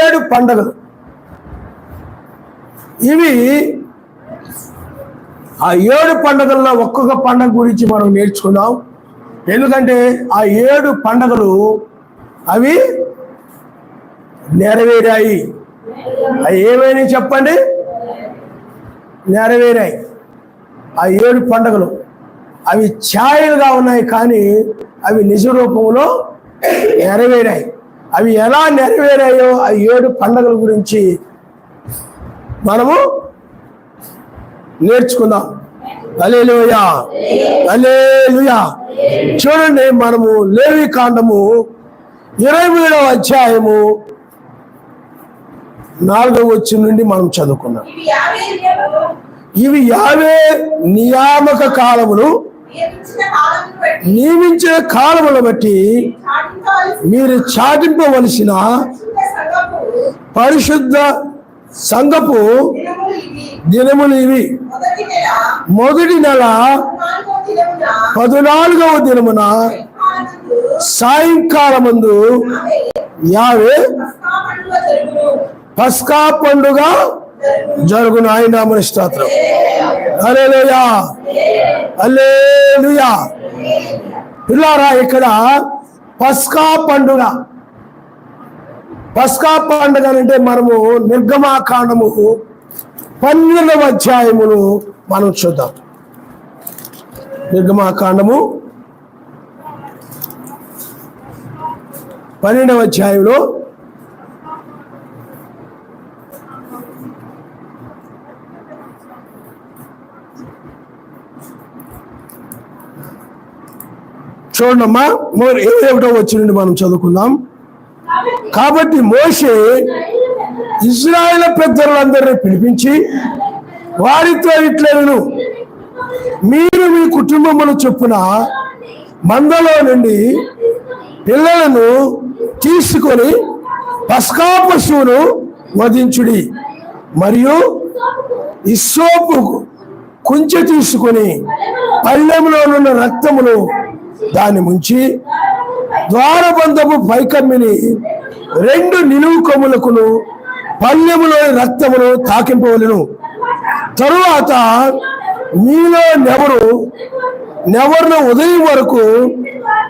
7 పండగలు. ఇవి ఆ 7 పండగల్లో ఒక్కొక్క పండగ గురించి మనం నేర్చుకుందాం. ఎందుకంటే ఆ 7 పండగలు అవి నెరవేరాయి. అవి ఏమైనా చెప్పండి, నెరవేరాయి. ఆ 7 పండగలు అవి ఛాయలుగా ఉన్నాయి, కానీ అవి నిజ రూపంలో నెరవేరాయి. అవి ఎలా నెరవేరాయో ఆ 7 పండగల గురించి మనము నేర్చుకుందాం. హల్లెలూయా, హల్లెలూయా. చూడండి, మనము లేవి కాండము 27వ అధ్యాయము 4వ వచనం నుండి మనం చదువుకున్నాం. ఇవి యావే నియామక కాలములు, నియమించిన కాలములను బట్టి మీరు చాటింపవలసిన పరిశుద్ధ సంఘపు దినములు ఇవి. మొదటి నెల 14వ దినమున సాయంకాలమందు యావే పస్కా పండుగ జరుగును. ఆయన నామమున స్తోత్రం. హల్లెలూయా, హల్లెలూయా. పిల్లారా, ఇక్కడ పస్కా పండుగ అంటే మనము నిర్గమాకాండము 12వ అధ్యాయమును మనం చూద్దాం. నిర్గమాకాండము 12వ అధ్యాయంలో చూడమ్మా, 21వ వచనం నుండి మనం చదువుకుందాం. కాబట్టి మోషే ఇశ్రాయేలు పెద్దలందరినీ పిలిపించి వారితో ఇట్లను, మీరు మీ కుటుంబముల చొప్పున మందలో నుండి పిల్లలను తీసుకొని పస్కా పశువును వధించుడి. మరియు ఇస్సోపు కుంచె తీసుకొని పళ్ళెంలోనున్న రక్తమును దాన్ని ముంచి ద్వారబంధపు పైకమ్మిని 2 నిలువు కొమ్ములకును పళ్ళెములోని రక్తమును తాకింపవలెను. తరువాత మీలో నెవరును ఉదయం వరకు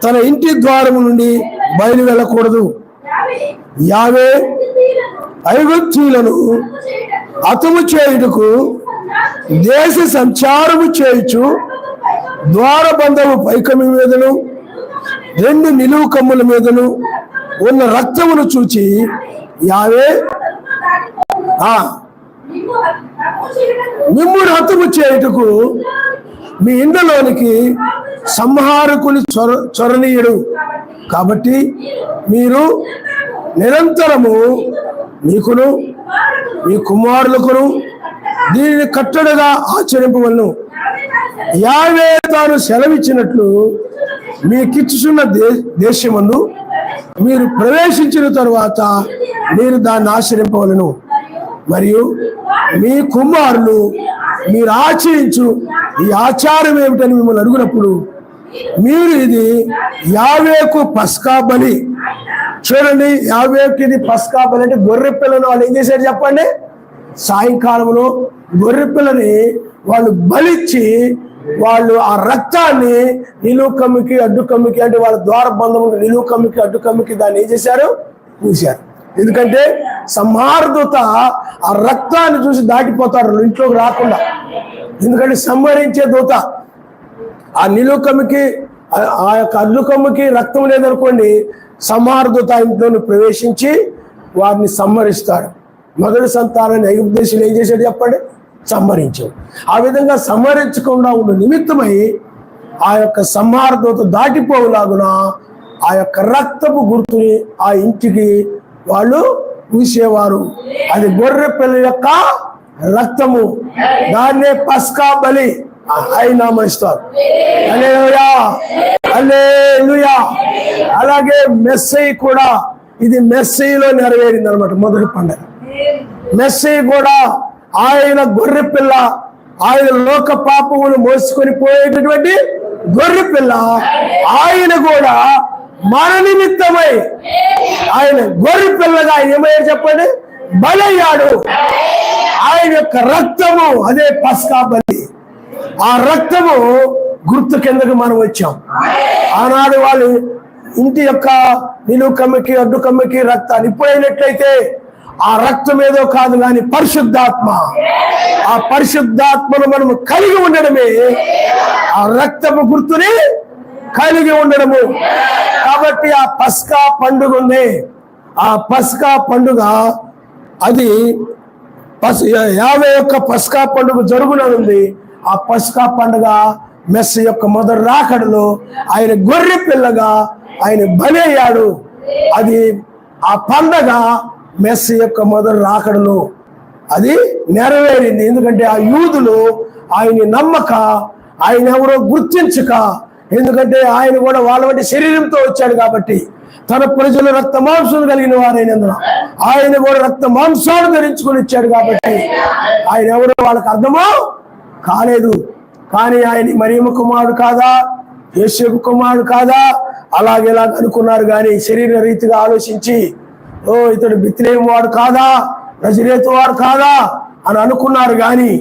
తన ఇంటి ద్వారము నుండి బయలు వెళ్ళకూడదు. యావే ఐగుప్తీయులను హతము చేయుటకు దేశ సంచారము చేయుచు ద్వారబంధము పైకమ్మి మీదను 2 నిలువు కమ్ముల మీదను ఉన్న రక్తమును చూచి యావే మిమ్మును హతము చేయుటకు మీ ఇండ్లలోనికి సంహారకుని చొరనీయుడు. కాబట్టి మీరు నిరంతరము మీకును మీ కుమారులకును దీనిని కట్టడగా ఆచరింపవలను. యావే తాను సెలవిచ్చినట్లు మీకిచ్చుచున్న దేశమందు మీరు ప్రవేశించిన తరువాత మీరు దాన్ని ఆచరింపవలను. మరియు మీ కుమారులు మీరు ఆచరించు ఈ ఆచారం ఏమిటని మిమ్మల్ని అడిగినప్పుడు మీరు ఇది యావేకు పస్కా బలి. చూడండి, యావేకు ఇది పస్కా బలి అంటే గొర్రె పిల్లను వాళ్ళు ఏం చేశారు చెప్పండి. సాయంకాలంలో గొర్రె పిల్లని వాళ్ళు బలిచ్చి వాళ్ళు ఆ రక్తాన్ని నిలువు కమ్మికి అడ్డు కమ్మికి అంటే వాళ్ళ ద్వారబంధము నిలువు కమ్మికి అడ్డు కమ్మికి దాన్ని ఏం చేశారు, పూశారు. ఎందుకంటే సంహారదూత ఆ రక్తాన్ని చూసి దాటిపోతారు, ఇంట్లోకి రాకుండా. ఎందుకంటే సంహరించే దూత ఆ నిలువు కమ్మికి ఆ యొక్క అడ్డు కమ్మికి రక్తం లేదనుకోండి, సంహారదూత ఇంట్లోని ప్రవేశించి వారిని సంహరిస్తాడు. మొదటి సంతానాన్ని ఐగుప్తు దేశంలో ఏం చేశాడు చెప్పండి, సంహరించాడు. ఆ విధంగా సంహరించకుండా ఉన్న నిమిత్తమై ఆ యొక్క సంహారదూత దాటిపోవులాగున ఆ యొక్క రక్తపు గుర్తుని ఆ ఇంటికి వాళ్ళు పూసేవారు. అది గొర్రె పిల్ల యొక్క రక్తము, దాన్నే పస్కా బలి ఆయన ఇస్తారు. హల్లెలూయా, హల్లెలూయా. అలాగే మెస్సీ కూడా, ఇది మెస్సీలో నెరవేరింది అనమాట. మొదటి పండుగ మెస్సీ కూడా ఆయన గొర్రె పిల్ల, ఆయన లోక పాపమును మోసుకొని పోయేటటువంటి గొర్రె పిల్ల. ఆయన కూడా మన నిమిత్తమై ఆయన గొర్రె పిల్లగా ఆయన ఏమయ్యాడు చెప్పండి, బలయ్యాడు. ఆయన యొక్క రక్తము అదే పస్కా బలి. ఆ రక్తము గుర్తు కిందకు మనం వచ్చాం. ఆనాడు వాళ్ళు ఇంటి యొక్క నిలువు కమ్మకి అడ్డు కమ్మకి రక్తాన్ని, ఇప్పుడైనట్లయితే ఆ రక్తం ఏదో కాదు కానీ పరిశుద్ధాత్మ. ఆ పరిశుద్ధాత్మను మనము కలిగి ఉండడమే ఆ రక్తపు గుర్తుని కలిగి ఉండడము. కాబట్టి ఆ పస్కా పండుగ ఉంది. ఆ పస్కా పండుగ అది 51 పస్కా పండుగ జరుగుననుంది. ఆ పస్కా పండుగ మెస్సీ యొక్క మొదటి రాకడలో ఆయన గొర్రె పిల్లగా ఆయన బలి అయ్యాడు. అది ఆ పండగ మెస్సీ యొక్క మొదటి రాకడలో అది నెరవేరింది. ఎందుకంటే ఆ యూదులు ఆయన్ని నమ్మక, ఆయన ఎవరో గుర్తించక, ఎందుకంటే ఆయన కూడా వాళ్ళ వంటి శరీరంతో వచ్చాడు కాబట్టి, తన ప్రజలు రక్త మాంసం కలిగిన వారైనందున ఆయన కూడా రక్త మాంసాలు ధరించుకొని ఇచ్చాడు కాబట్టి ఆయన ఎవరో వాళ్ళకి అర్థమో కాలేదు. కానీ ఆయన మరియమ్మ కుమారుడు కాదా, యోసేపు కుమారుడు కాదా, అలాగేలా అనుకున్నారు. కానీ శరీర రీతిగా ఆలోచించి, ఓ ఇతడు బెత్లెహేము వాడు కాదా, నజరేతు వాడు కాదా అని అనుకున్నారు. కానీ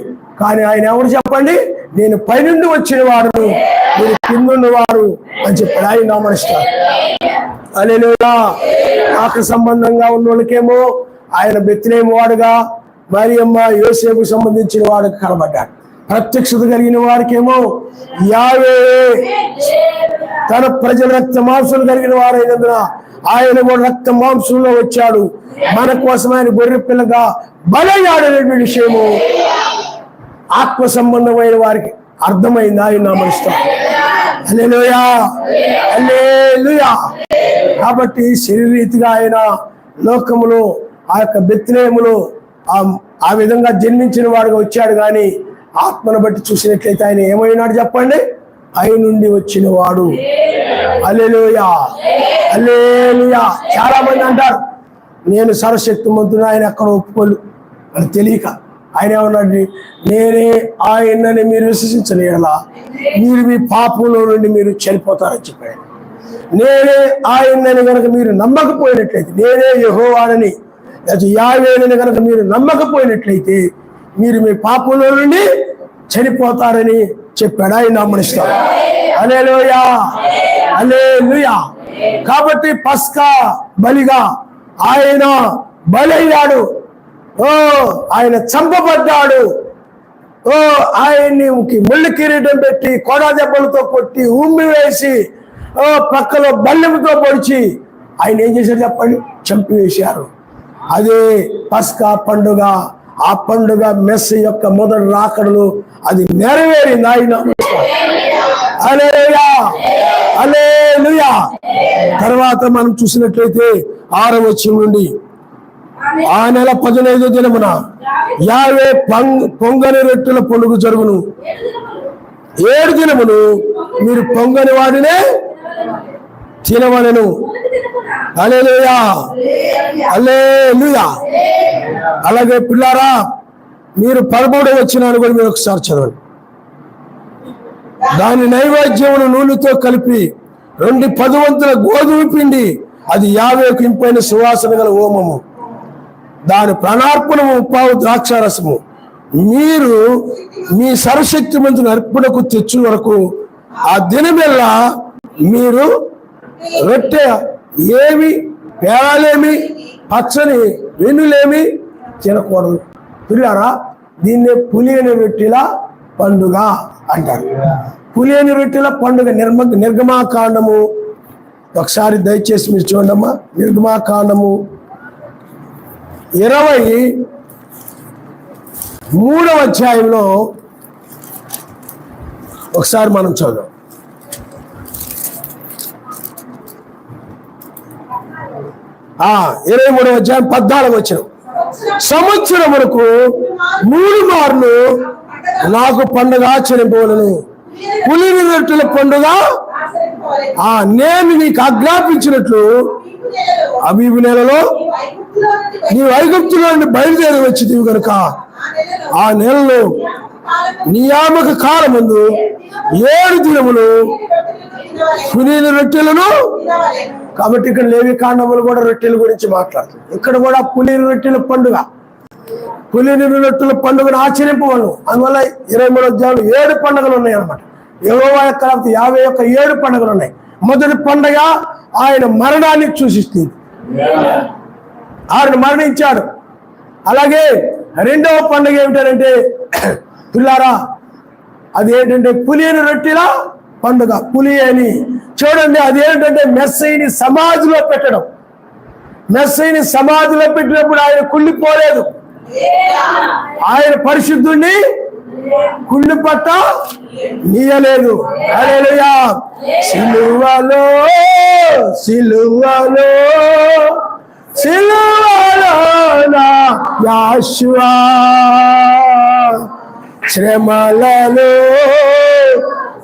ఆయన ఎవరు చెప్పండి, నేను పైనుండి వచ్చిన వాడు, నేను కిందున్న వారు అని చెప్పాడు. ఆయన నామనిస్తారు. హల్లెలూయా. నాకు సంబంధంగా ఉన్న వాళ్ళకేమో ఆయన బెత్లెహేము వాడుగా, మరియమ్మ యోసేపు సంబంధించిన వాడికి కనబడ్డాడు. ప్రత్యక్షత కలిగిన వారికేమో యావే తన ప్రజల రక్త మాంసం కలిగిన వారైనందున ఆయన కూడా రక్త మాంసంలో వచ్చాడు, మన కోసం ఆయన గొర్రె పిల్లగా బలయ్యాడు అనే విషయము ఆత్మ సంబంధమైన వారికి అర్థమైంది. ఆయన నామనిస్తారు. హల్లెలూయా, హల్లెలూయా. కాబట్టి శరీరీతిగా ఆయన లోకములో ఆ యొక్క బెత్లెహేములో ఆ విధంగా జన్మించిన వాడుగా వచ్చాడు. కానీ ఆత్మను బట్టి చూసినట్లయితే ఆయన ఏమైనాడు చెప్పండి, ఆయన నుండి వచ్చిన వాడు. హల్లెలూయా, హల్లెలూయా. చాలా మంది అంటారు నేను సర్వశక్తిమంతుడు, ఆయన ఎక్కడ ఒప్పుకోలు అని తెలియక ఆయన ఏమన్నాడు, నేనే ఆయనని మీరు విశ్వసించలేలా మీరు మీ పాపంలో నుండి మీరు చనిపోతారని చెప్పాడు. నేనే ఆయనని కనుక మీరు నమ్మకపోయినట్లయితే, నేనే యెహోవానని యావేనని కనుక మీరు నమ్మకపోయినట్లయితే మీరు మీ పాపంలో నుండి చనిపోతారని చెప్పాడు. ఆయన నమ్మనిస్తారు. హల్లెలూయా, హల్లెలూయా. కాబట్టి పస్కా బలిగా ఆయన బలయ్యాడు. ఓ ఆయన చంపబడ్డాడు. ఓ ఆయన్ని ముళ్ళు కిరీటం పెట్టి కొడా దెబ్బలతో కొట్టి ఉమ్మి వేసి పక్కలో బల్లెంతో పొడిచి ఆయన ఏం చేశారు చెప్పండి, చంపివేశారు. అదే పస్కా పండుగ. ఆ పండుగ మెస్సీ యొక్క మొదటి రాకడలు అది నెరవేరింది. ఆయన హల్లెలూయా, హల్లెలూయా. తర్వాత మనం చూసినట్లయితే 6వ వచనం నుండి, ఆ నెల 15వ దినమున యావే పొంగని రొట్టెల పండుగ జరుగును. 7 దినములు మీరు పొంగని వాడినే తినవలెను. హల్లెలూయా, హల్లెలూయా. అలాగే పిల్లారా, మీరు 13వ వచనాన్ని కూడా మీరు ఒకసారి చదవండి. దాని నైవేద్యమును నూనెతో కలిపి 2 10 గోధుమ పిండి, అది యావేకు ఇంపైన సువాసన గల హోమము, దాని ప్రాణార్పణము 1 ద్రాక్షారసము మీరు మీ సర్వశక్తిమంతుని అర్పణకు తెచ్చు వరకు ఆ దినమెల్లా మీరు రొట్టె ఏమి పేరాలేమి పచ్చని వెన్నులేమి తినకూడదు. పిల్లారా, దీన్నే పులియని రొట్టెల పండుగ అంటారు. పులియని రొట్టెల పండుగ నిర్గమాకాండము ఒకసారి దయచేసి మీరు చూడమ్మా. నిర్గమాకాండము 23వ అధ్యాయంలో ఒకసారి మనం చదువు. 23వ అధ్యాయం 14వ వచనం. సంవత్సరం వరకు 3 మార్లు నాకు పండుగ ఆచరింపవలను. పులిని రొట్టెల పండుగ నేను నీకు ఆజ్ఞాపించినట్లు అబీబు నెలలో నీవు ఐగుప్తులో నుండి బయలుదేరి వచ్చింది కనుక ఆ నెలలో నియామక కాలమందు 7 దినములు పులిన రొట్టెలను. కాబట్టి ఇక్కడ లేవి కాండములు కూడా రొట్టెల గురించి మాట్లాడుతుంది. ఇక్కడ కూడా పులిన రొట్టెల పండుగ, పులిన రొట్టెల పండుగను ఆచరింపవలను. అందువల్ల 23వ అధ్యాయంలో 7 పండుగలు ఉన్నాయి అన్నమాట. యెహోవా యొక్క 51 పండుగలు ఉన్నాయి. మొదటి పండుగ ఆయన మరణాన్ని సూచిస్తుంది, ఆయన మరణించాడు. అలాగే రెండవ పండుగ ఏమిటంటే పిల్లారా, అది ఏంటంటే పులిన రొట్టెల పండుగ. పులి అని చూడండి, అదేంటంటే మెస్సీని సమాధిలో పెట్టడం. మెస్సీని సమాధిలో పెట్టినప్పుడు ఆయన కుళ్ళిపోలేదు, ఆయన పరిశుద్ధుణ్ణి కుళ్ళి పట్ట నీయలేదు. హల్లెలూయా. సిలువలో సిలువలో సిలువలో నా యేషువా, శ్రమలలో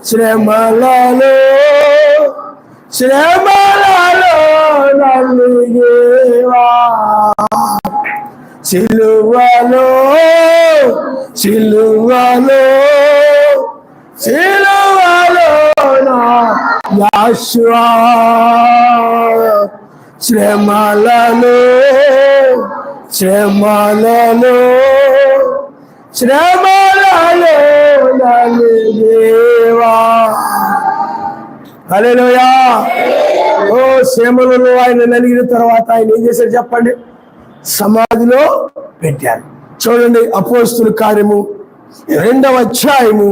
శ్రమలలో శ్రమలలో నలుగేవా, సిలువలో సిలువలో సిలువలో నా యేషువా, శ్రమలలో శ్రమలలో శ్రమలలో నలుగేవా. హల్లెలూయా. ఓ శ్రమలలో ఆయన నలిగిన తర్వాత ఆయన ఏం చేశారు చెప్పండి? సమాధిలో పెట్టారు. చూడండి, అపోస్తుల కార్యము 2వ అధ్యాయము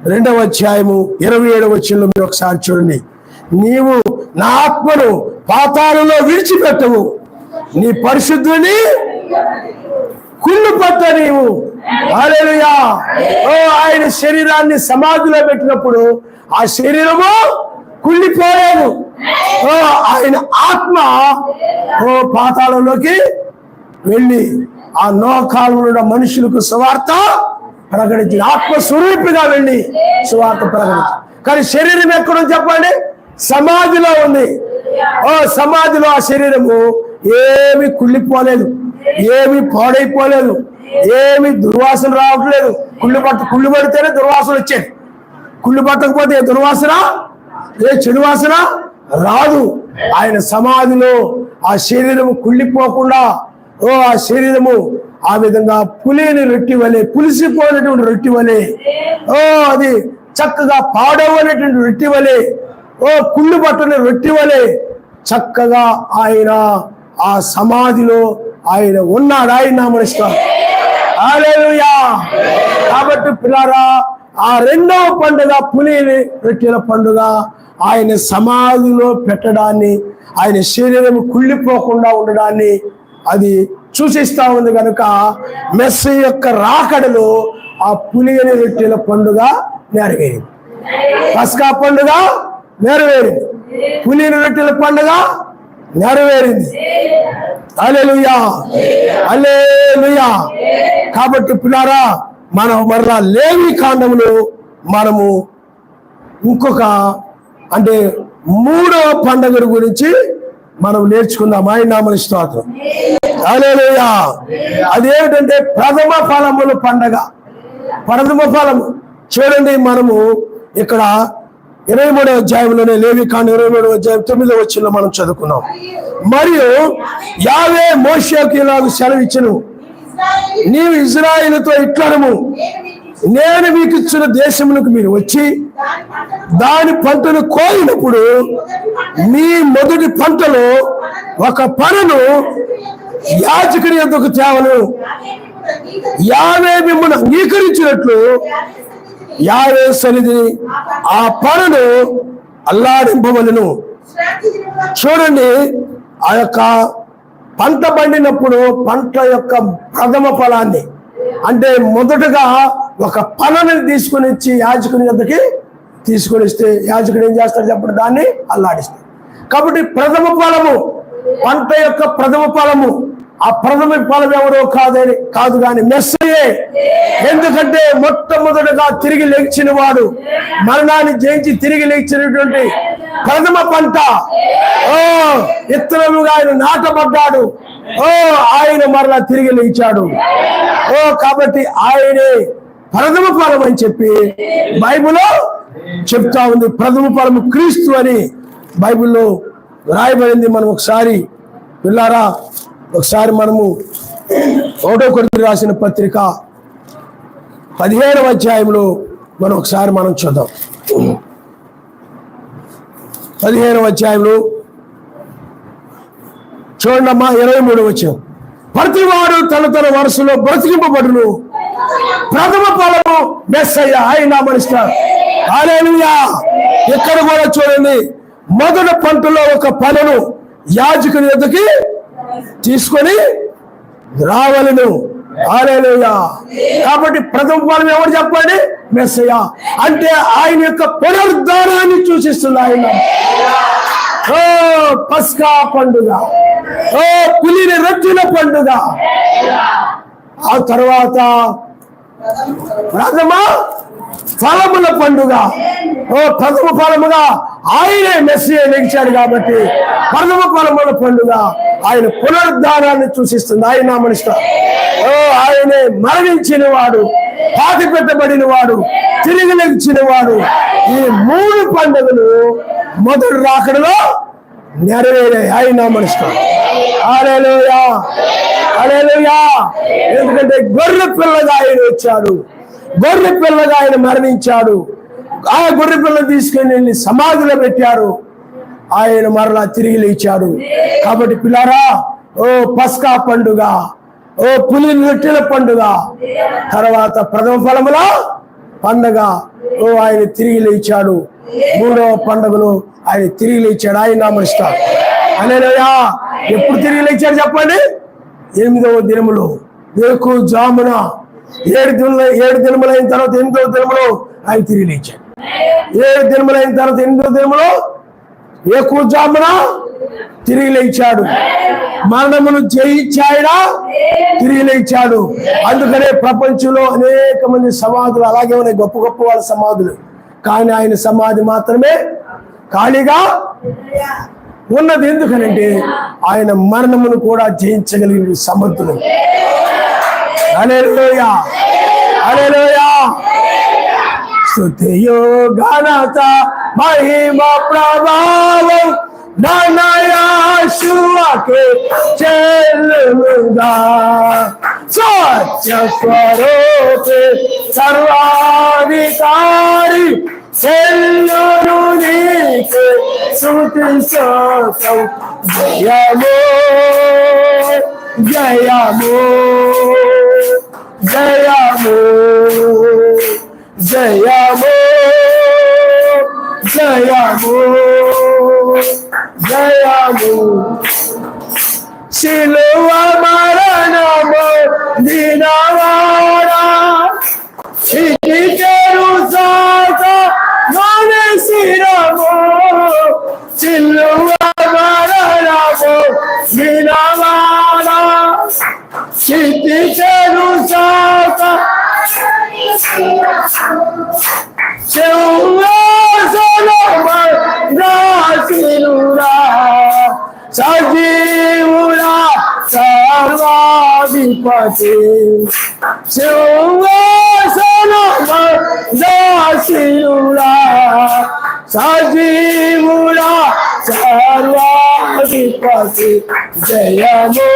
27వ వచనంలో మీరు ఒకసారి చూడండి. నీవు నా ఆత్మను పాతాళంలో విడిచిపెట్టవు, నీ పరిశుద్ధుని కుళ్ళు పట్ట నీవు. హల్లెలూయా. ఓ ఆయన శరీరాన్ని సమాధిలో పెట్టినప్పుడు ఆ శరీరము కుళ్ళిపోలేదు. ఓ ఆయన ఆత్మ పాతాళంలోకి వెళ్ళి ఆ నోకాలంలో మనుషులకు సువార్త ప్రకటించింది. ఆత్మస్వరూపిగా వెళ్ళి సువార్త ప్రకటించింది. కానీ శరీరం ఎక్కడో చెప్పండి? సమాధిలో ఉంది. ఓ సమాధిలో ఆ శరీరము ఏమి కుళ్ళిపోలేదు, ఏమి పాడైపోలేదు, ఏమి దుర్వాసన రావట్లేదు. కుళ్ళు పడితేనే దుర్వాసన వచ్చేది, కుళ్ళు పట్టకపోతే దుర్వాసన, చెడు వాసన రాదు. ఆయన సమాధిలో ఆ శరీరము కుళ్ళిపోకుండా, ఆ శరీరము ఆ విధంగా పులిని రొట్టె వలె, పులిసిపోయినటువంటి రొట్టె వలె, అది చక్కగా పాడవనేటువంటి రొట్టె వలె, కుళ్ళు పట్టని రొట్టె వలె చక్కగా ఆయన ఆ సమాధిలో ఆయన ఉన్నాడు. ఆయన నామమున హల్లెలూయా. కాబట్టి పిల్లారా, ఆ 2వ పండుగ పులిని రొట్టెల పండుగ ఆయన సమాధిలో పెట్టడాన్ని, ఆయన శరీరం కుళ్ళిపోకుండా ఉండడాన్ని అది సూచిస్తా ఉంది. కనుక మెస్సీ యొక్క రాకడలో ఆ పులిని రొట్టెల పండుగ నెరవేరింది, పస్కా పండుగ నెరవేరింది, పులిని రొట్టెల పండుగ నెరవేరింది. హల్లెలూయా, హల్లెలూయా. కాబట్టి పిల్లారా, మనం మరలా లేవి కాండములో మనము ఇంకొక అంటే 3వ పండుగ గురించి మనం నేర్చుకుందాం. ఆయన నామమున స్తోత్రం. హల్లెలూయా. అదేమిటంటే ప్రథమ ఫలముల పండగ. ప్రథమ ఫలము చూడండి, మనము ఇక్కడ 23వ అధ్యాయంలోనే లేవి కాండం 23వ అధ్యాయం 9వ వచనంలో మనం చదువుకున్నాం. మరియు యావే మోషేకు ఇలాగ సెలవిచ్చెను, నీవు ఇశ్రాయేలుతో ఇట్లనము, నేను మీకు ఇచ్చిన దేశమునకు మీరు వచ్చి దాని పంటను కోయినప్పుడు మీ మొదటి పంటలో ఒక పనును యాజకుని యొద్దకు తేవను. యావే మిమ్మల్ని అంగీకరించినట్లు యావే సన్నిధిని ఆ పనును అల్లాడింపవలెను. చూడండి, ఆ యొక్క పంట పండినప్పుడు పంట యొక్క ప్రథమ ఫలాన్ని అంటే మొదటగా ఒక పనుని తీసుకుని వచ్చి యాజకుని యొద్దకి తీసుకొని వస్తే యాజకుడు ఏం చేస్తాడు చెప్పండి? దాన్ని అల్లాడిస్తాడు. కాబట్టి ప్రథమ ఫలము, పంట యొక్క ప్రథమ ఫలము, ఆ ప్రథమ ఫలం ఎవరో కాదు కానీ మెస్సయే. ఎందుకంటే మొట్టమొదటిగా తిరిగి లేచిన వాడు, మరణాన్ని జయించి తిరిగి లేచినటువంటి ప్రథమ పంట. ఇత్తనముగా ఆయన నాటబడ్డాడు, ఆయన మరలా తిరిగి లేచాడు. కాబట్టి ఆయనే ప్రథమ ఫలం అని చెప్పి బైబిల్లో చెప్తా ఉంది. ప్రథమ ఫలము క్రీస్తు అని బైబిల్లో రాయబడింది. మనం ఒకసారి పిల్లారా, ఒకసారి మనము 1 కొరింథీయులకు రాసిన పత్రిక 15వ అధ్యాయంలో మనం ఒకసారి చూద్దాం. 15వ అధ్యాయంలో చూడండమ్మా, 23వ వచనం. ప్రతివాడు తన వరుసలో బ్రతికింపబడును, ప్రథమ ఫలము మెస్సయ్య ఆయన మనిస్తారు. హల్లెలూయా. ఇక్కడ కూడా చూడండి, మొదటి పంటలో ఒక పనును యాజకుని ఎదుకి తీసుకొని రావలను. హల్లెలూయా. కాబట్టి ప్రథమ ఫలం ఎవరు చెప్పండి? మెస్సయ్య. అంటే ఆయన యొక్క పునరుద్ధానాన్ని సూచిస్తుంది. ఆయన ఓ పస్కా పండుగ, ఓ పులిని రొట్టెల పండుగ, ఆ తర్వాత ప్రథమ ఫలముల పండుగ. ఓ ప్రథమ ఫలముగా ఆయనే మెస్సియా నిలిచాడు కాబట్టి ప్రథమ ఫలముల పండుగ ఆయన పునరుద్ధానాన్ని సూచిస్తుంది. ఆయన మనిషి ఓ ఆయనే మరణించిన వాడు, పాతి పెట్టబడిన వాడు, తిరిగి లెగిచిన వాడు. ఈ 3 పండుగలు మొదటి రాకడలో నెరవేరాయి. ఆయన మనిషి. హల్లెలూయా, హల్లెలూయా. ఎందుకంటే గొర్రె పిల్లగా ఆయన వచ్చాడు, గొర్రె పిల్లగా ఆయన మరణించాడు. ఆ గొర్రె పిల్లని తీసుకుని వెళ్ళి సమాధిలో పెట్టారు. ఆయన మరలా తిరిగి లేచాడు. కాబట్టి పిల్లారా, ఓ పస్కా పండుగ, ఓ పులి రొట్టెల పండుగ, తర్వాత ప్రథమ ఫలముల పండుగ. ఓ ఆయన తిరిగి లేచాడు. 3వ పండుగలో ఆయన తిరిగి లేచాడు. ఆయన నామనిస్తారు. హల్లెలూయా. ఎప్పుడు తిరిగి లేచాడు చెప్పండి? 8వ దినములో వేకువజామున 7 దినములైన తర్వాత 8వ దినములో ఆయన తిరిగి లేచాడు. 7 దినములైన తర్వాత 8వ దినములో వేకువజామున తిరిగి లేచాడు. మరణమును జయించాయడా, తిరిగి లేచాడు. అందుకనే ప్రపంచంలో అనేక మంది సమాధులు అలాగే ఉన్నాయి, గొప్ప గొప్ప వాళ్ళ సమాధులు. కానీ ఆయన సమాధి మాత్రమే ఖాళీగా ఉన్నది. ఎందుకనంటే ఆయన మరణమును కూడా జయించగలిగిన సమర్థుడు. హల్లెలూయా, హల్లెలూయా. స్తుతియో ఘనత మహిమ ప్రభావం యేషువకే చెల్లుగా. సత్య స్వరూపే సర్వాధికారి చెల్లును నీకే స్తుతి స్తోత్రం. జయము జయము జయము జయము జయము జయము. శిలువ మరణము దినవాడా ఇటికెరు సాత శిరము. శిలువ మరణము దినవాడా ఇటికెరు సాత సజీవుడా సర్వాధిపతి సింహాసనశీలుడా సజీవుడా సర్వాధిపతి. జయము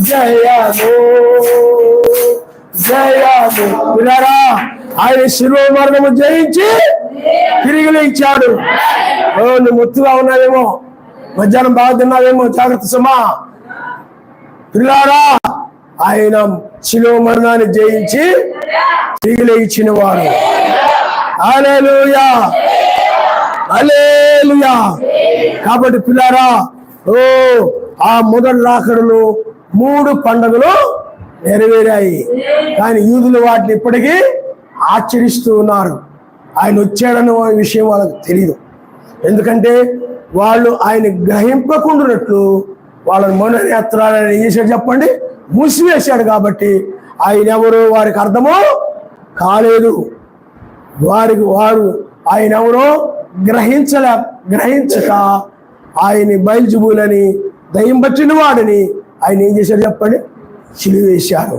జయము జయము. వినరా, ఆయన శిలువ మరణము జయించి తిరిగి లేచాడు. ఓ నువ్వు ముత్తుగా ఉన్నావేమో, మధ్యాహ్నం బాగా తిన్నావేమో, జాగ్రత్త సుమా. పిల్లారా, ఆయన శిలువ మరణాన్ని జయించి తిరిగి లేచిన వాడు. హల్లెలూయా, హల్లెలూయా. కాబట్టి పిల్లారా, ఓ ఆ మొదటి రాకడలో 3 పండుగలు నెరవేరాయి. కానీ యూదులు వాటిని ఇప్పటికీ ఆచరిస్తూ ఉన్నారు. ఆయన వచ్చాడన్న విషయం వాళ్ళకి తెలియదు. ఎందుకంటే వాళ్ళు ఆయన గ్రహింపకుండానట్లు వాళ్ళని మనోనేత్రాలను ఏం చేశాడు చెప్పండి? మూసివేశాడు. కాబట్టి ఆయన ఎవరో వారికి అర్థమో కాలేదు. వారు ఆయన ఎవరో గ్రహించక ఆయన్ని బయల్జుబులని దయ్యం పట్టిన వాడిని ఆయన ఏం చేశాడు చెప్పండి? సిలువ వేశారు.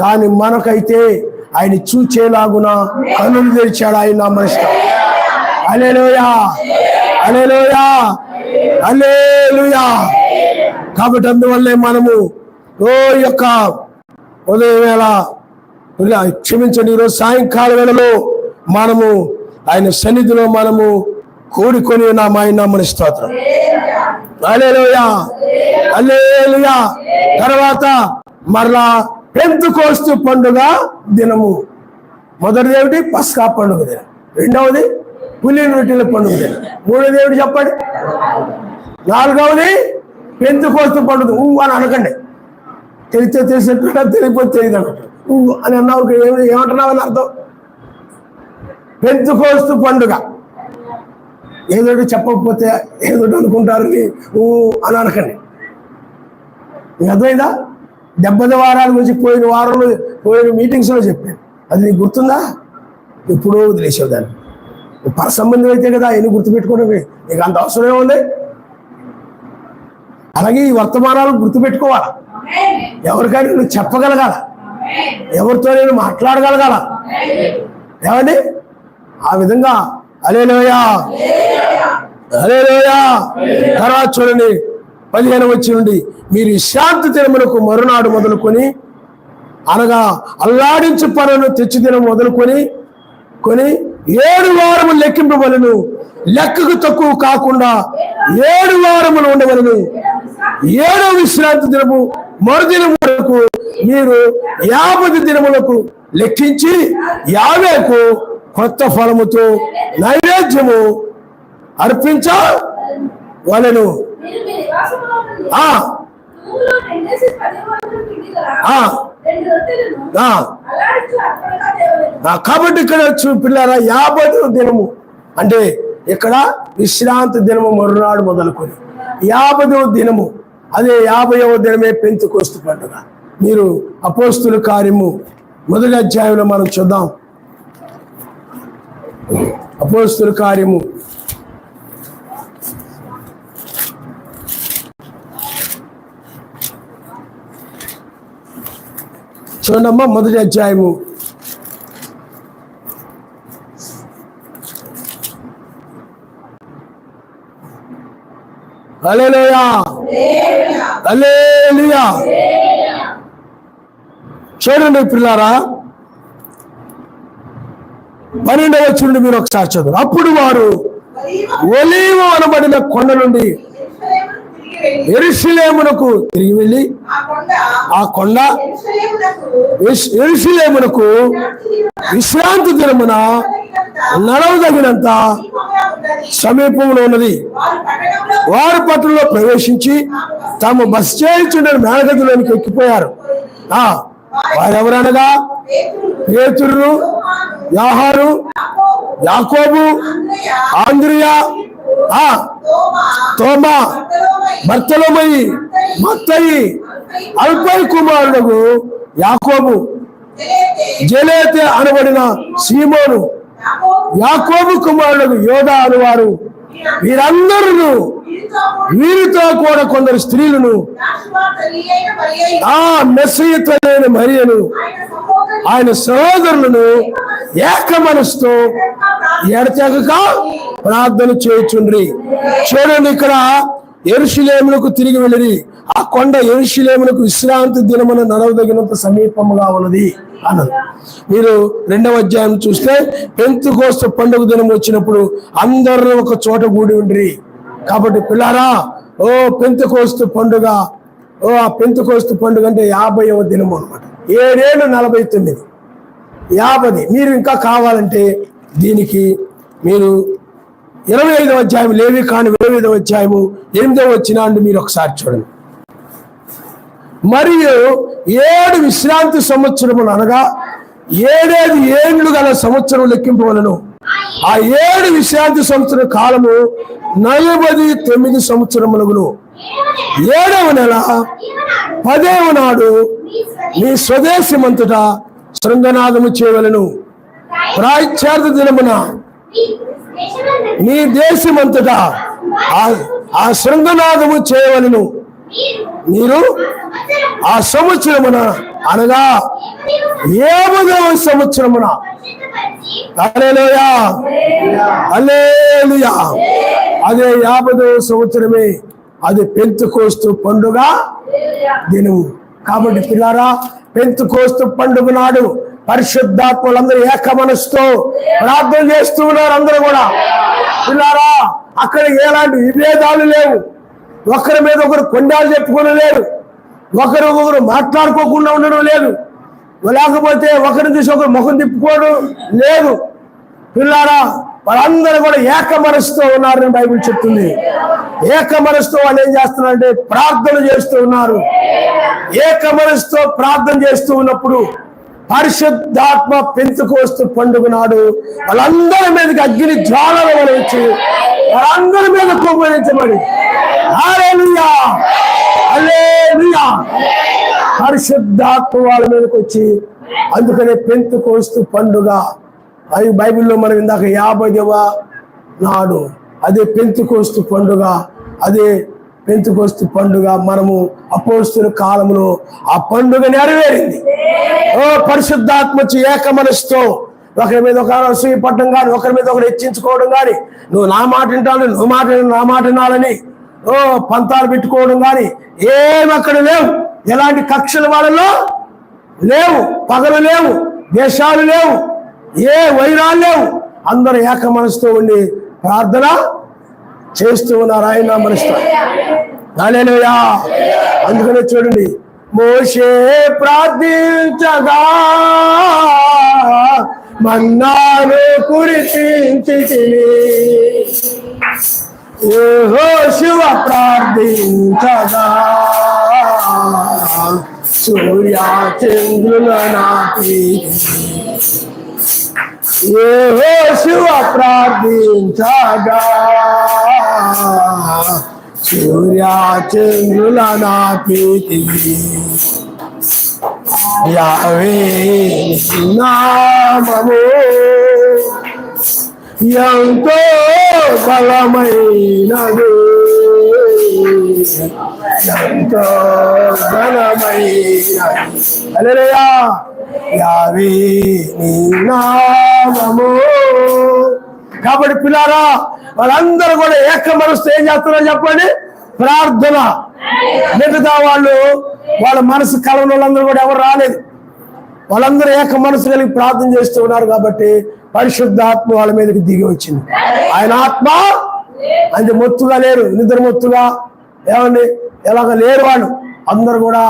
కానీ మనకైతే ఆయన చూచేలాగున కన్నులు తెరిచాడు. ఆయన నమస్కారం. హల్లెలూయా, హల్లెలూయా, హల్లెలూయా. కాబట్టి అందువల్లే మనము యొక్క ఉదయం వేళ, క్షమించండి, ఈరోజు సాయంకాల వేళలో మనము ఆయన సన్నిధిలో మనము కూడుకొని ఉన్నాం. ఆయన మన స్తోత్రం. హల్లెలూయా, హల్లెలూయా. తర్వాత మరలా పెంతెకోస్తు పండుగ దినము. మొదటిది ఏమిటి? పస్కా పండుగ దినం. రెండవది పులిన రొట్టెల పండుగ దినం. మూడవది ఏమిటి చెప్పండి? నాలుగవది పెంతెకోస్తు పండుగ. అని అనకండి, తెలిస్తే తెలిసినట్టు, తెలియకపోతే తెలియదు అన్నట్టు. అని అన్నావు, ఏమంటున్నావు అని అర్థం. పెంతెకోస్తు పండుగ. ఏదోటి చెప్పకపోతే ఏదోటి అనుకుంటారు అని అనకండి. నీకు అర్థమైందా? 70 వారాల గురించి పోయిన వారంలో, పోయిన మీటింగ్స్లో చెప్పాను. అది నీకు గుర్తుందా? ఎప్పుడో వదిలేసావు దాన్ని. పరసంబంధం అయితే కదా ఎన్ని గుర్తుపెట్టుకోవడం, నీకు అంత అవసరమే ఉంది. అలాగే ఈ వర్తమానాలు గుర్తుపెట్టుకోవాలా. ఎవరికైనా నువ్వు చెప్పగలగాల, ఎవరితో నేను మాట్లాడగలగాల. ఏమండి? ఆ విధంగా హల్లెలూయా, హల్లెలూయా. తర్వాత చూడండి 15 వచ్చి నుండి, మీరు విశ్రాంతి దినములకు మరునాడు మొదలుకొని, అనగా అల్లాడించు పనులను తెచ్చి దినం మొదలుకొని 7 వారములు లెక్కింపవలను, లెక్కకు తక్కువ కాకుండా 7 వారములు ఉండవలను. 7వ విశ్రాంతి దినము మరుదినం వరకు మీరు 50 దినములకు లెక్కించి యావేకు కొత్త ఫలముతో నైవేద్యము అర్పించవలెను. కాబట్టి ఇక్కడ పిల్లారా 50వ దినము అంటే ఇక్కడ విశ్రాంతి దినము మరునాడు మొదలుకొని 50వ దినము, అదే 50వ దినమే పెంతెకోస్తు పండుగ. మీరు అపోస్తుల కార్యము 1వ అధ్యాయంలో మనం చూద్దాం. అపోస్తుల కార్యము 1వ అధ్యాయము 1 హల్లెలూయా, హల్లెలూయా. చూడండి పిల్లారా, 12వ వచనం మీరు ఒకసారి చదువు. అప్పుడు వారు ఒలీవ అనబడిన కొండ నుండి యెరూషలేమునకు తిరిగి వెళ్ళి, ఆ కొండ యెరూషలేమునకు విశ్రాంతి దినమున నడవదగినంత సమీపంలో ఉన్నది. వారు పట్టణంలో ప్రవేశించి తాము బస చేయుచుండే మేడగదిలోనికి ఎక్కిపోయారు. వారెవరనగా పేతురు, యోహాను, యాకోబు, ఆంద్రియా, తోమా, బర్తలోమయి, మత్తయి, అల్ఫయి కుమారుడు యాకోబు, జెలోతే అనబడిన సీమోను, యాకోబు కుమారుడు యోదా అనువారు, వీరందరూ వీరితో కూడా కొందరు స్త్రీలను మెస్సీయ తల్లి మరియను ఆయన సహోదరులను ఏక మనసుతో ఎడతెగక ప్రార్థన చేయుచుండ్రి. చూడండి, ఇక్కడ యెరూషలేమునకు తిరిగి వెళ్ళి, ఆ కొండ యెరూషలేమునకు విశ్రాంతి దినమున నడవదగినంత సమీపముగా ఉన్నది అన్నది. మీరు 2వ అధ్యాయం చూస్తే పెంతెకోస్తు పండుగ దినం వచ్చినప్పుడు అందరూ ఒక చోట కూడి ఉండ్రి. కాబట్టి పిల్లారా, పెంతెకోస్తు పండుగ, ఆ పెంతెకోస్తు పండుగ అంటే 50వ దినము అనమాట. 7 ఏళ్ళు 49 50. మీరు ఇంకా కావాలంటే దీనికి మీరు 25వ అధ్యాయం, లేవికాండం 25వ అధ్యాయము 8వ వచనాన్ని మీరు ఒకసారి చూడండి. మరియు 7 విశ్రాంతి సంవత్సరములు అనగా 7 ఏండ్లు గల సంవత్సరం లెక్కింపవలను. ఆ 7 విశ్రాంతి సంవత్సర కాలము 49 సంవత్సరములను. 7వ నెల 10వ నాడు నీ స్వదేశమంతటా శృంగనాదము చేయవలను. ప్రాయశ్చిత్త దినమున నీ దేశమంతటా ఆ శృంగనాదము చేయవలను. మీరు ఆ సంవత్సరమున అనగా 50వ సంవత్సరమున హల్లెలూయా హల్లెలూయా అదే 50వ సంవత్సరమే అది పెంతెకోస్తు పండుగ దినము. కాబట్టి పిల్లారా, పెంతెకోస్తు పండుగ నాడు పరిశుద్ధాత్మలందరూ ఏక మనసుతో ప్రార్థన చేస్తూ ఉన్నారు. అందరూ కూడా పిల్లారా, అక్కడ ఎలాంటి విభేదాలు లేవు. ఒకరి మీద ఒకరు కొండాలు చెప్పుకోవడం లేదు, ఒకరు మాట్లాడుకోకుండా ఉండడం లేదు, లేకపోతే ఒకరిని చూసి ఒకరు ముఖం తిప్పుకోవడం లేదు. పిల్లారా, వాళ్ళందరూ కూడా ఏక మనసుతో ఉన్నారని బైబిల్ చెప్తుంది. ఏక మనసుతో వాళ్ళు ఏం చేస్తున్నారంటే ప్రార్థన చేస్తూ ఉన్నారు. ఏక మనసుతో ప్రార్థన చేస్తూ ఉన్నప్పుడు పరిశుద్ధాత్మ పెంతెకోస్తు పండుగ నాడు వాళ్ళందరి మీదకి అగ్ని జ్వాలలు వచ్చి వాళ్ళందరి మీద కుమ్మరించబడి హల్లెలూయా హల్లెలూయా పరిశుద్ధాత్మ వాళ్ళ మీదకి వచ్చి, అందుకనే పెంతెకోస్తు పండుగ అవి బైబిల్లో మనం ఇందాక 50వ నాడు అదే పెంతెకోస్తు పండుగ. అదే పెంతెకోస్తు పండుగ మనము అపోస్తలుల కాలంలో ఆ పండుగ నెరవేరింది. ఓ పరిశుద్ధాత్మ వచ్చి ఏక మనసుతో ఒకరి మీద ఒక అసూయ పడడం కానీ, ఒకరి మీద ఒకరు హెచ్చించుకోవడం కానీ, నువ్వు నా మాట వింటాను, నువ్వు నా మాట వినాలని పంతాలు పెట్టుకోవడం కానీ ఏమి అక్కడ లేవు. ఎలాంటి కక్షలు వాళ్ళలో లేవు, పగలు లేవు, దేశాలు లేవు, ఏ వైరాలు లేవు. అందరూ ఏక మనసుతో ఉండి ప్రార్థన చేస్తూ ఉన్నారు ఆయన మనసుతో. హల్లెలూయా. అందుకనే చూడండి, మోషే ప్రార్థించగా మన్నాను కురిపించితివి, యెహోషువ ప్రార్థించగా సూర్య చంద్రుల నాటితివి, యెహోషువ ప్రార్థించగా సూర్య చంద్రుల నాటితివి, యావే నామము ఎంతో బలమైనది, ఎంతో బలమైనది. హల్లెలూయా. యావే నీ నామము. కాబట్టి పిల్లారా, వాళ్ళందరూ కూడా ఏక మనసుతో ఏం చేస్తున్నారో చెప్పండి, ప్రార్థన. మిగతా వాళ్ళ మనసు కలవని వాళ్ళందరూ కూడా ఎవరు రాలేదు. వాళ్ళందరూ ఏక మనసు కలిగి ప్రార్థన చేస్తూ ఉన్నారు. కాబట్టి పరిశుద్ధాత్మ వాళ్ళ మీదకి దిగి వచ్చింది. ఆయన ఆత్మ అంటే మొత్తుగా లేరు, నిద్ర మొత్తుగా ఏమండి ఎలాగ లేరు. వాళ్ళు అందరూ కూడా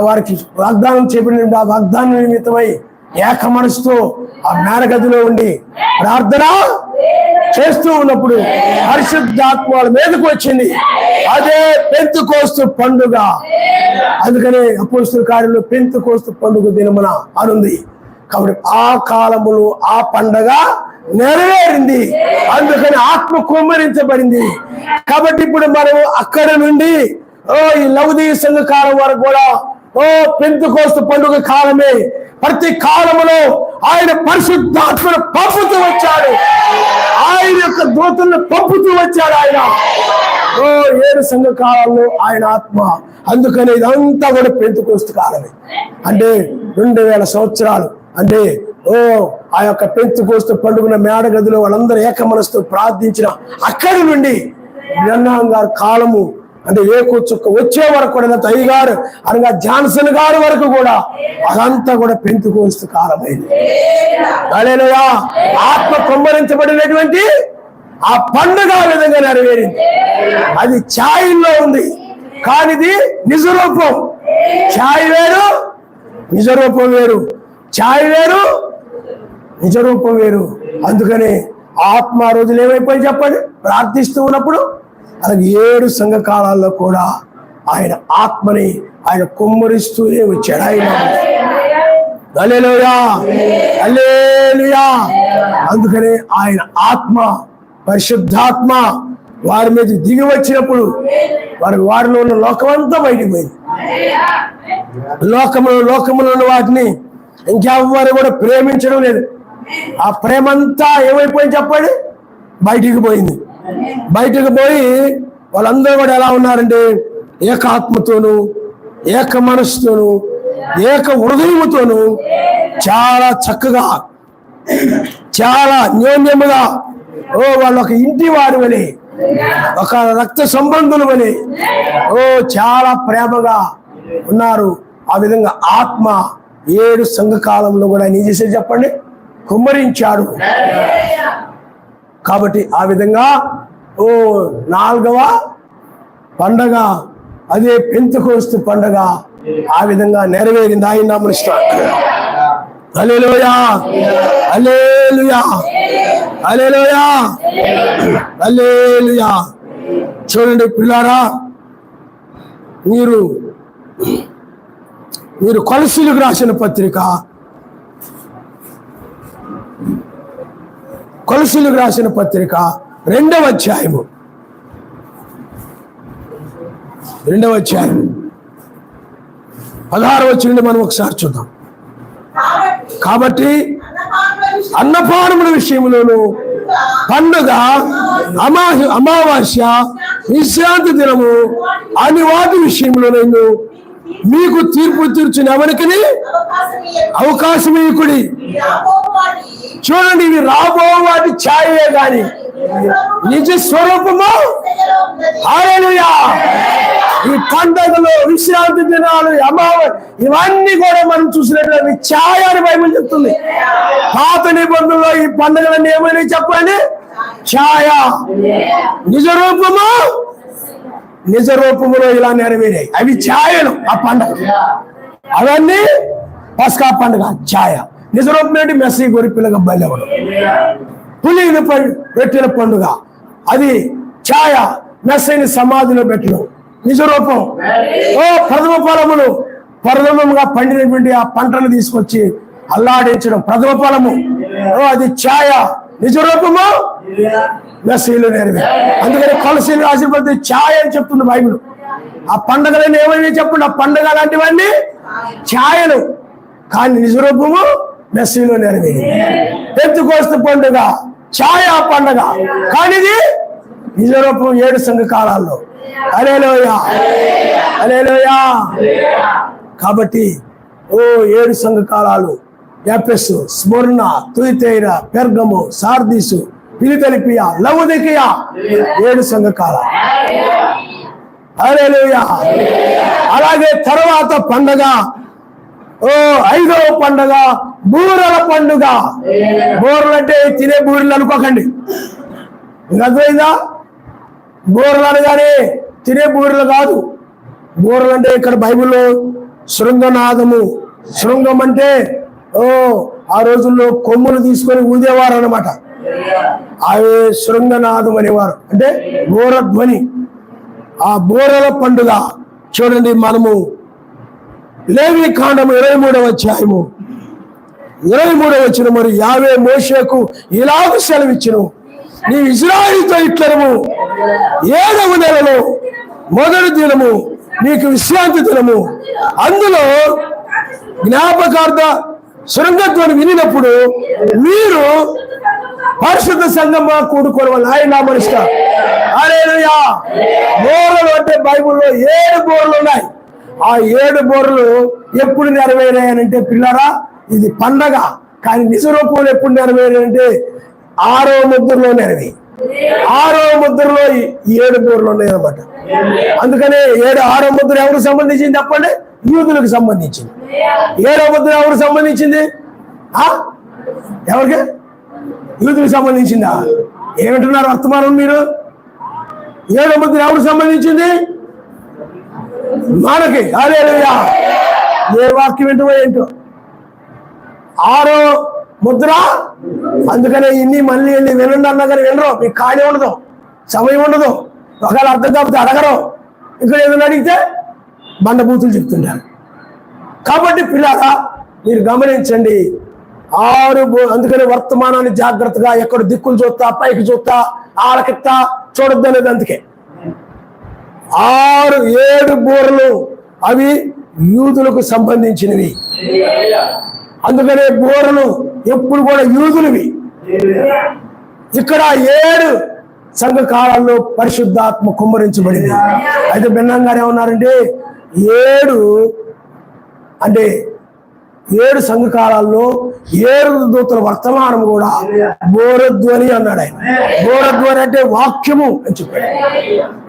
వారికి వాగ్దానం చెప్పిన ఆ వాగ్దానం నిమిత్తమై ఏక మనసుతో ఆ మేనగదిలో ఉండి ప్రార్థన చేస్తూ ఉన్నప్పుడు పరిశుద్ధాత్మ వాళ్ళ మీదకు వచ్చింది. అదే పెంతెకోస్తు పండుగ. అందుకనే అపోస్తలుల కార్యంలో పెంతెకోస్తు పండుగ దినమున అనుంది. కాబట్టి ఆ కాలములో ఆ పండగ నెరవేరింది. అందుకని ఆత్మ కుమ్మరించబడింది. కాబట్టి ఇప్పుడు మనం అక్కడ నుండి ఈ లవదీయ సంఘ కాలం వరకు కూడా పెంతెకోస్తు పండుగ కాలమే. ప్రతి కాలములో ఆయన పరిశుద్ధాత్మను పంపుతూ వచ్చాడు. ఆయన యొక్క దూతలను పంపుతూ వచ్చాడు ఆయన 7 సంఘ కాలంలో ఆయన ఆత్మ. అందుకని ఇదంతా కూడా పెంతెకోస్తు కాలమే. అంటే 2000 సంవత్సరాలు. అంటే ఆ యొక్క పెంతెకోస్తు పండుగ మేడగదిలో వాళ్ళందరూ ఏక మనసుతో ప్రార్థించిన అక్కడి నుండి బ్రహ్నాం గారి కాలము అంటే ఏకొచ్చుక్క వచ్చే వరకు కూడా తయ్య గారు అనగా జాన్సన్ గారి వరకు కూడా అదంతా కూడా పెంతెకోస్తు కాలమైంది. హల్లెలూయా. ఆత్మ కుమ్మరించబడినటువంటి ఆ పండుగ విధంగా నెరవేరింది. అది ఛాయల్లో ఉంది, కానీ ఇది నిజ రూపం. ఛాయ్ వేరు, నిజ రూపం వేరు. ఛాయ్ వేరు, నిజ రూపం వేరు. అందుకని ఆత్మ రోజులు ఏమైపోయి చెప్పండి, ప్రార్థిస్తూ ఉన్నప్పుడు అలాగే 7 సంఘ కాలాల్లో కూడా ఆయన ఆత్మని ఆయన కుమ్మరిస్తూనే వచ్చాడు. ఆయన హల్లెలూయా హల్లెలూయా. అందుకనే ఆయన ఆత్మ పరిశుద్ధాత్మ వారి మీద దిగి వచ్చినప్పుడు వారిలో ఉన్న లోకమంతా బయటికి పోయింది. లోకములో ఉన్న వాటిని ఇంకెవ్వరు కూడా ప్రేమించడం లేదు. ఆ ప్రేమంతా ఏమైపోయింది చెప్పండి, బయటికి పోయింది. బయటకు పోయి వాళ్ళందరూ కూడా ఎలా ఉన్నారంటే ఏకాత్మతోనూ ఏక మనస్సుతోనూ ఏక హృదయముతోనూ చాలా చక్కగా చాలా న్యోన్యముగా వాళ్ళు ఒక ఇంటి వారి వలె ఒక రక్త సంబంధుల వలె చాలా ప్రేమగా ఉన్నారు. ఆ విధంగా ఆత్మ 7 సంఘకాలంలో కూడా ఆయన ఏం చేసేది చెప్పండి, కుమ్మరించాడు. కాబట్టి ఆ విధంగా 4వ పండగ అదే పెంతెకోస్తు పండగ ఆ విధంగా నెరవేరింది. ఆయన నామమున హల్లెలూయా హల్లెలూయా హల్లెలూయా హల్లెలూయా. చూడండి పిల్లారా, మీరు కొలసీలకు రాసిన పత్రిక, కొలసీలకు రాసిన పత్రిక 2వ అధ్యాయము 16వ వచనం మనం ఒకసారి చూద్దాం. కాబట్టి అన్నపానముల విషయంలోను పండుగ, అమావాస్య, విశ్రాంతి దినము అని వాటి విషయంలో నేను మీకు తీర్పు తీర్చిన ఎవరికి అవకాశం ఇవ్వకుడి. చూడండి, ఇవి రాబో వాటి ఛాయే గాని నిజ స్వరూపము. హల్లెలూయా. ఈ పండుగలు, విశ్రాంతి దినాలు, ఇవన్నీ కూడా మనం చూసినట్లయితే ఛాయ అని బైబిల్ చెప్తుంది. పాత నిబంధనలో ఈ పండుగలన్నీ ఏమైనా చెప్పండి, ఛాయ. నిజ రూపము, నిజ రూపములో ఇలా నెరవేరాయి. అవి ఛాయలు. ఆ పండుగ అవన్నీ పస్కా పండుగ ఛాయ. నిజ రూపం ఏంటి, మెస్సీ గొర్రెపిల్లగా బయలువడం, పులిని పెట్టిన పండుగ అది ఛాయ. మెస్సీని సమాధిలో పెట్టడం నిజ రూపం. ప్రథమ ఫలములు, ప్రథమంగా పండినటువంటి ఆ పంటను తీసుకొచ్చి అల్లాడించడం ప్రథమ ఫలము, అది ఛాయ. నిజ రూపము మెస్సీలో నెరవేరు. అందుకని కొలసీలు రాసిపోతే ఛాయ అని చెప్తుంది బైబిల్. ఆ పండుగలని ఏమైనా చెప్పండి, ఆ పండుగ లాంటివన్నీ ఛాయలు, కానీ నిజ రూపము మెస్సీలో నెరవేరు. పెంతెకోస్తు పండుగ ఛాయ పండుగ, కానీ ఇది నిజ రూపం 7 సంఘకాలాల్లో. హల్లెలూయా హల్లెలూయా. కాబట్టి 7 సంఘకాలాలు, ఎఫెసు, స్ముర్న, తుయతైర, పెర్గము, సార్దీసు, ఫిలదెల్ఫియా, లవొదికయ, 7 సంఘకాలాలు. హల్లెలూయా. అలాగే తర్వాత పండగ 5వ పండగ బూరల పండుగ. బూరలు అంటే తినే బూరెలు అనుకోకండి, అర్థమైందా? బూరలు అనగానే తినే బూరెలు కాదు. బూరలు అంటే ఇక్కడ బైబిల్లో శృంగనాదము. శృంగం అంటే ఆ రోజుల్లో కొమ్ములు తీసుకొని ఊదేవారు అన్నమాట. అవి శృంగనాదం అనేవారు, అంటే బూరధ్వని. ఆ బూరల పండుగ చూడండి, మనము లేవి కాండము 23వ అధ్యాయము 23వ వచనం, మరి యావే మోషేకు ఇలాగ సెలవిచ్చును, నీ ఇశ్రాయేలుతో ఇట్లనము, 7వ నెలలో మొదటి దినము నీకు విశ్రాంతి దినము, అందులో జ్ఞాపకార్థ శృంగత్వాన్ని వినినప్పుడు మీరు పరిశుద్ధ సంఘంగా కూడుకోవాలి. ఆయన మనిషి. హల్లెలూయా. బోరలు అంటే బైబిల్లో 7 బోరలు ఉన్నాయి. ఆ 7 బోరలు ఎప్పుడు నెరవేరాయనంటే పిల్లరా, ఇది పండగ. కానీ నిజ రూపంలో ఎప్పుడు నెరవేరాయంటే 6వ ముద్రలో నెరవేరి. 6వ ముద్రలో ఈ 7 బోరలు ఉన్నాయి అన్నమాట. అందుకనే 6వ ముద్ర ఎవరికి సంబంధించింది చెప్పండి, యూదులకు సంబంధించింది. 7వ ముద్ర ఎవరికి సంబంధించింది, ఎవరికి? యూదులకు సంబంధించిందా? ఏమంటున్నారు వర్తమానం మీరు? 7వ ముద్ర ఎవరికి సంబంధించింది? మనకి. హల్లెలూయా. ఏ వాక్యం ఏంటో ఏంటో 6వ ముద్ర. అందుకనే ఇన్ని మళ్ళీ వినండి అన్నా కానీ వినరు, మీకు ఖాళీ ఉండదు, సమయం ఉండదు. ఒకవేళ అర్థం కాకపోతే అడగరు. ఇక్కడ ఏదైనా అడిగితే బండబూతులు చెప్తుంటారు. కాబట్టి పిల్లగా మీరు గమనించండి, 6 అందుకని వర్తమానాన్ని జాగ్రత్తగా ఎక్కడ దిక్కులు చూస్తా, పైకి చూస్తా, ఆలకిత్తా చూడొద్దు అనేది. అందుకే 7 బూరలు అవి యూదులకు సంబంధించినవి. అందుకనే బూరలు ఎప్పుడు కూడా యూదులవి. ఇక్కడ సంఘకాలంలో పరిశుద్ధాత్మ కుమ్మరించబడింది. అయితే భిన్నంగానే ఏమన్నారంటే 7 సంఘకాలాల్లో 7 దూతల వర్తమానం కూడా బోరధ్వని అన్నాడు ఆయన. బోరధ్వని అంటే వాక్యము అని చెప్పాడు.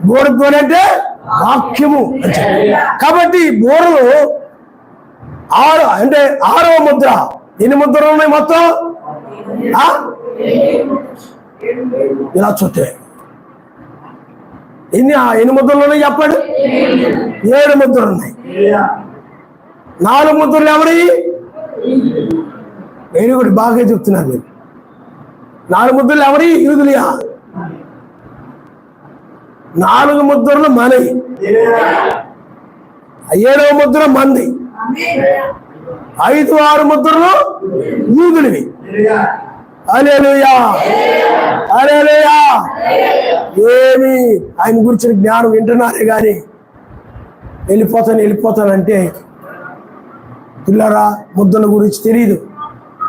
బోరధ్వని అంటే వాక్యము అని చెప్పాడు. కాబట్టి బోరలు 6 అంటే 6వ ముద్ర. ఎన్ని ముద్రలు ఉన్నాయి మొత్తం? ఇలా చూస్తే ఎన్ని ముద్రలు ఉన్నాయి చెప్పండి? 7 ముద్రలు ఉన్నాయి. 4 ముద్రలు ఎవరి? వెరీ గుడ్, బాగా చెప్తున్నారు మీరు. 4 ముద్రలు ఎవరి? యూదులియా. 4 ముద్రలు మనవి. 7వ ముద్ర మంది. 5, 6 ముద్రలు యూదులివి. హల్లెలూయా, హల్లెలూయా. ఏమి ఆయన గురించిన జ్ఞానం వింటున్నారే కానీ వెళ్ళిపోతానంటే పిల్లరా, ముద్దల గురించి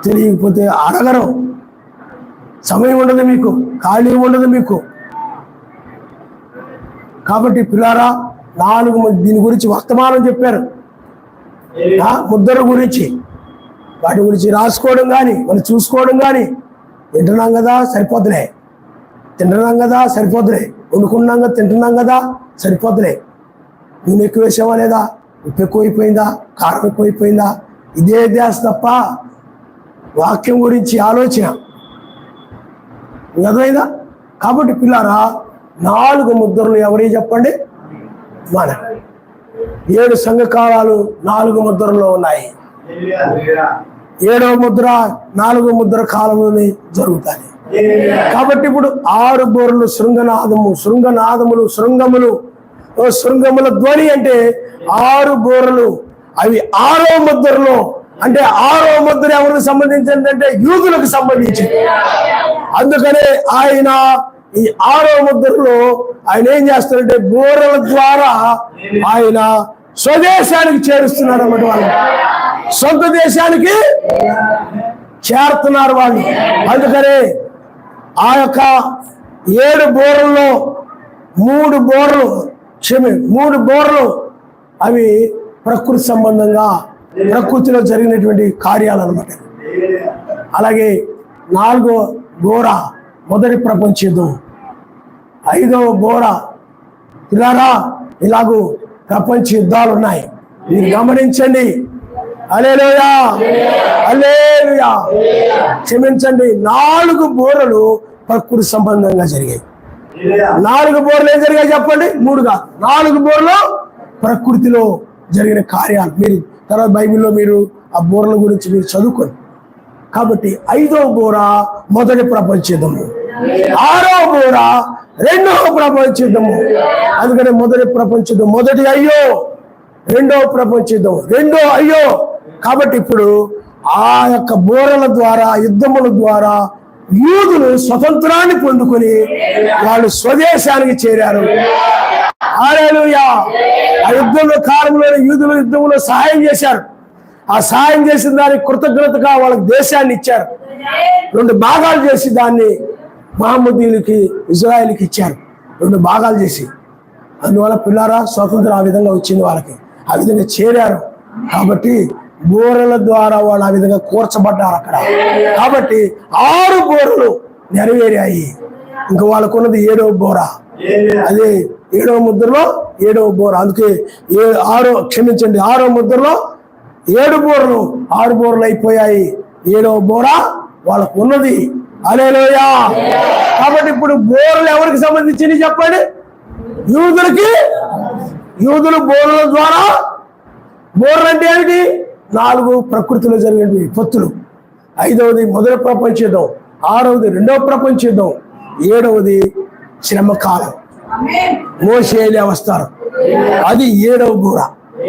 తెలియకపోతే అడగరు. సమయం ఉండదు మీకు, ఖాళీ ఉండదు మీకు. కాబట్టి పిల్లరా, 4 దీని గురించి వర్తమానం చెప్పారు. ముద్దల గురించి, వాటి గురించి రాసుకోవడం కానీ మనం చూసుకోవడం కానీ. తింటున్నాం కదా సరిపోతులే, వండుకున్నాం కదా, తింటున్నాం కదా సరిపోతులే. నూనె ఎక్కువ వేసావా లేదా, ఉప్పు ఎక్కువైపోయిందా, కారం ఎక్కువైపోయిందా, ఇదే ధ్యాస తప్ప వాక్యం గురించి ఆలోచన అర్థమైందా? కాబట్టి పిల్లారా, 4 ముద్రలు ఎవరి చెప్పండి? మన 7 సంఘకాలాలు 4 ముద్రలో ఉన్నాయి. 7వ ముద్ర 4 ముద్ర కాలంలోనే జరుగుతాయి. కాబట్టి ఇప్పుడు 6 బోర్లు శృంగముల ధ్వని అంటే 6 బోర్లు. అవి 6వ ముద్రలో, అంటే 6వ ముద్ర ఎవరికి సంబంధించింది అంటే యూదులకు సంబంధించింది. అందుకనే ఆయన ఈ 6వ ముద్రలో ఆయన ఏం చేస్తారంటే బోర్ల ద్వారా ఆయన స్వదేశానికి చేరుస్తున్నారు అన్నమాట. వాళ్ళు సొంత దేశానికి చేరుతున్నారు వాళ్ళు. అందుకనే ఆ యొక్క 7 బోర్లలో 3 బోర్లు అవి ప్రకృతి సంబంధంగా ప్రకృతిలో జరిగినటువంటి కార్యాలు అన్నమాట. అలాగే 4వ బోర మొదటి ప్రపంచ యుద్ధం, 5వ బోర ఇలారా ఇలాగూ ప్రపంచ యుద్ధాలు ఉన్నాయి. మీరు గమనించండి. హల్లెలూయా, హల్లెలూయా. క్షమించండి, 4 బోరలు ప్రకృతి సంబంధంగా జరిగాయి. 4 బోర్లు ఏం జరిగాయి చెప్పండి? 3గా 4 బోర్లు ప్రకృతిలో జరిగిన కార్యాలు. మీరు తర్వాత బైబిల్లో మీరు ఆ బోర్ల గురించి మీరు చదువుకోండి. కాబట్టి 5వ బోర మొదటి ప్రపంచ యుద్ధము, 6వ బోర 2వ ప్రపంచ యుద్ధము. అందుకని మొదటి ప్రపంచ యుద్ధం మొదటి అయ్యో, 2వ ప్రపంచ యుద్ధం 2 అయ్యో. కాబట్టి ఇప్పుడు ఆ యొక్క బోరల ద్వారా, యుద్ధముల ద్వారా యూదులు స్వతంత్రాన్ని పొందుకొని వాళ్ళు స్వదేశానికి చేరారు. హల్లెలూయా. ఆ యుద్ధంలో కాలంలో యూదులు యుద్ధంలో సహాయం చేశారు. ఆ సహాయం చేసిన దానికి కృతజ్ఞతగా వాళ్ళకి దేశాన్ని ఇచ్చారు. 2 భాగాలు చేసి దాన్ని మహమ్మదీయులకి, ఇజ్రాయెల్కి ఇచ్చారు. 2 భాగాలు చేసి. అందువల్ల పిల్లారా, స్వాతంత్రం ఆ విధంగా వచ్చింది వాళ్ళకి. ఆ విధంగా చేరారు. కాబట్టి బోరల ద్వారా వాళ్ళు ఆ విధంగా కూర్చబడ్డారు అక్కడ. కాబట్టి 6 బోరలు నెరవేరాయి. ఇంకా వాళ్ళకున్నది 7వ బోర. అదే 7వ ముద్రలో 7వ బోర. అందుకే 6వ ముద్రలో 7 బోరలు, 6 బోరలు అయిపోయాయి. 7వ బోర వాళ్ళకు ఉన్నది. హల్లెలూయా. కాబట్టి ఇప్పుడు బోరలు ఎవరికి సంబంధించింది చెప్పండి? యూదులకి. యూదులు బోరల ద్వారా, బోరలు అంటే ఏమిటి? 4 ప్రకృతిలో జరిగిన పొత్తులు. 5వది మొదటి ప్రపంచ యుద్ధం, 6వది 2వ ప్రపంచ యుద్ధం, 7వది శ్రమకాలం, మోషేలు వస్తారు. అది 7వ బోర.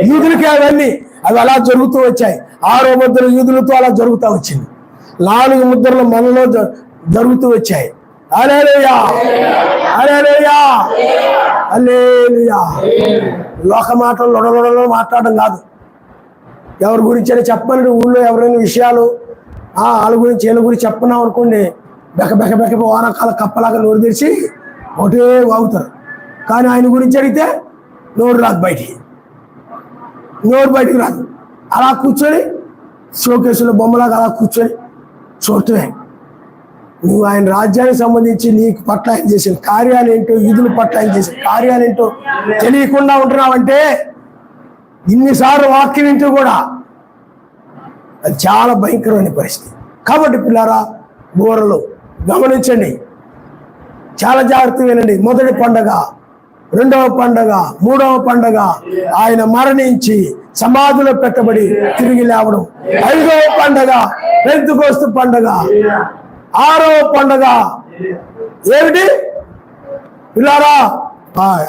యూదులకి అవన్నీ అవి అలా జరుగుతూ వచ్చాయి. 6వ ముద్ర యూదులతో అలా జరుగుతూ వచ్చింది. 4 ముద్రలు మనలో జరుగుతూ వచ్చాయి. హల్లెలూయా, హల్లెలూయా, హల్లెలూయా. లోక మాటలు లొడలొడలో మాట్లాడడం కాదు. ఎవరి గురించి అని చెప్పండి. ఊళ్ళో ఎవరైనా విషయాలు వాళ్ళ గురించి వీళ్ళ గురించి చెప్పుకున్నాం అనుకోండి, బెక వానకాల కప్పలాగా నోరు తెరిచి ఒకటే వాగుతారు. కానీ ఆయన గురించి అడిగితే నోరు రాదు, నోరు బయటికి రాదు. అలా కూర్చొని షోకేసులో బొమ్మలాగా అలా కూర్చొని చూడటమే. నువ్వు ఆయన రాజ్యానికి సంబంధించి నీకు పట్ల ఆయన చేసిన కార్యాలు ఏంటో, యూదుల పట్ల ఆయన చేసిన కార్యాలు ఏంటో తెలియకుండా ఉంటున్నావంటే ఇన్నిసార్లు వాక్యం వింటూ కూడా అది చాలా భయంకరమైన పరిస్థితి. కాబట్టి పిల్లారా, బోరలు గమనించండి, చాలా జాగ్రత్తగా వినండి. మొదటి పండగ, రెండవ పండగ, మూడవ పండగ ఆయన మరణించి సమాధిలో పెట్టబడి తిరిగి లేవడం. ఐదవ పండగ పెంతెకోస్తు పండగ. ఆరవ పండగ ఏమిటి పిల్లారా?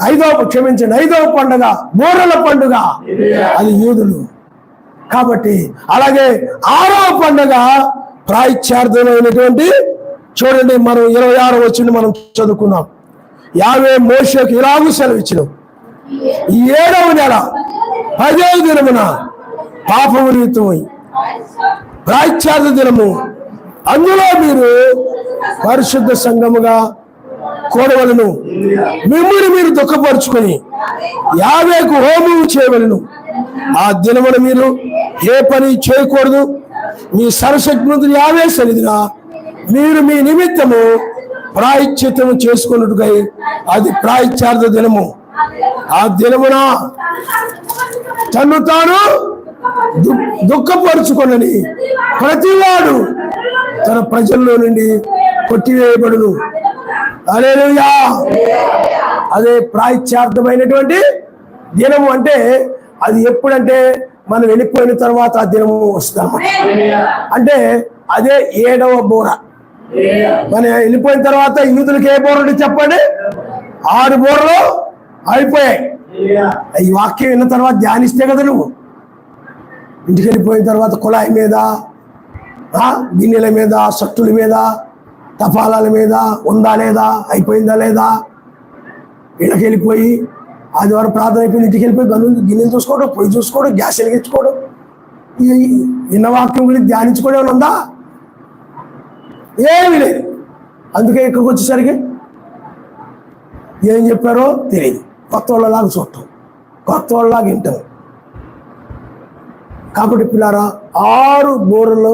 ఐదవ పండగ బూరల పండుగ, అది యూదులు. కాబట్టి అలాగే ఆరవ పండగ ప్రాయశ్చార్థమైనటువంటి, చూడండి మనం 26వ వచనం మనం చదువుకున్నాం. యావే మోషేకు ఇలాగూ సెలవిచ్చినాం, ఈ 7వ నెల 10వ దినమున పాపము నిమిత్తమై ప్రాయశ్చార్థ దినము, అందులో మీరు పరిశుద్ధ సంఘముగా కూడవలను, మిమ్మల్ని మీరు దుఃఖపరుచుకొని యావేకు హోమము చేయవలను. ఆ దినమున మీరు ఏ పని చేయకూడదు. మీ సర్వశక్తిమంతుడు యావే సన్నిధిన మీరు మీ నిమిత్తము ప్రాయశ్చిత్తము చేసుకున్నట్టుగా అది ప్రాయశ్చార్థ దినము. ఆ దినమున తను తాను దుఃఖపరుచుకొనని ప్రతివాడు తన ప్రజల్లో నుండి కొట్టివేయబడును. హల్లెలూయా. అదే ప్రాయశ్చార్థమైనటువంటి దినము. అంటే అది ఎప్పుడంటే మనం వెళ్ళిపోయిన తర్వాత ఆ దినము వస్తాం. అంటే అదే 7వ బోర. మనం వెళ్ళిపోయిన తర్వాత యూదులకు ఏ బోరలు చెప్పండి? 6 బోరలు అయిపోయాయి. ఈ వాక్యం విన్న తర్వాత ధ్యానిస్తే కదా నువ్వు ఇంటికి వెళ్ళిపోయిన తర్వాత కుళాయి మీద, గిన్నెల మీద, సట్టుల మీద, తపాలాల మీద ఉందా లేదా, అయిపోయిందా లేదా, ఇళ్ళకి వెళ్ళిపోయి ఆదివారం ప్రార్థన అయిపోయింది, ఇంటికి వెళ్ళిపోయి గిన్నెలు చూసుకోవడం, పొయ్యి చూసుకోవడం, గ్యాస్ వెలిగించుకోవడం, ఈ విన్న వాక్యం గురించి ధ్యానించుకోవడం ఏమైనా ఉందా? ఏమీ లేదు. అందుకే ఇక్కడికి వచ్చేసరికి ఏం చెప్పారో తెలియదు. కొత్త వాళ్ళలాగా చూడటం, కొత్త వాళ్ళలాగా వింటాం. కాబట్టి పిల్లారా, 6 బోరలు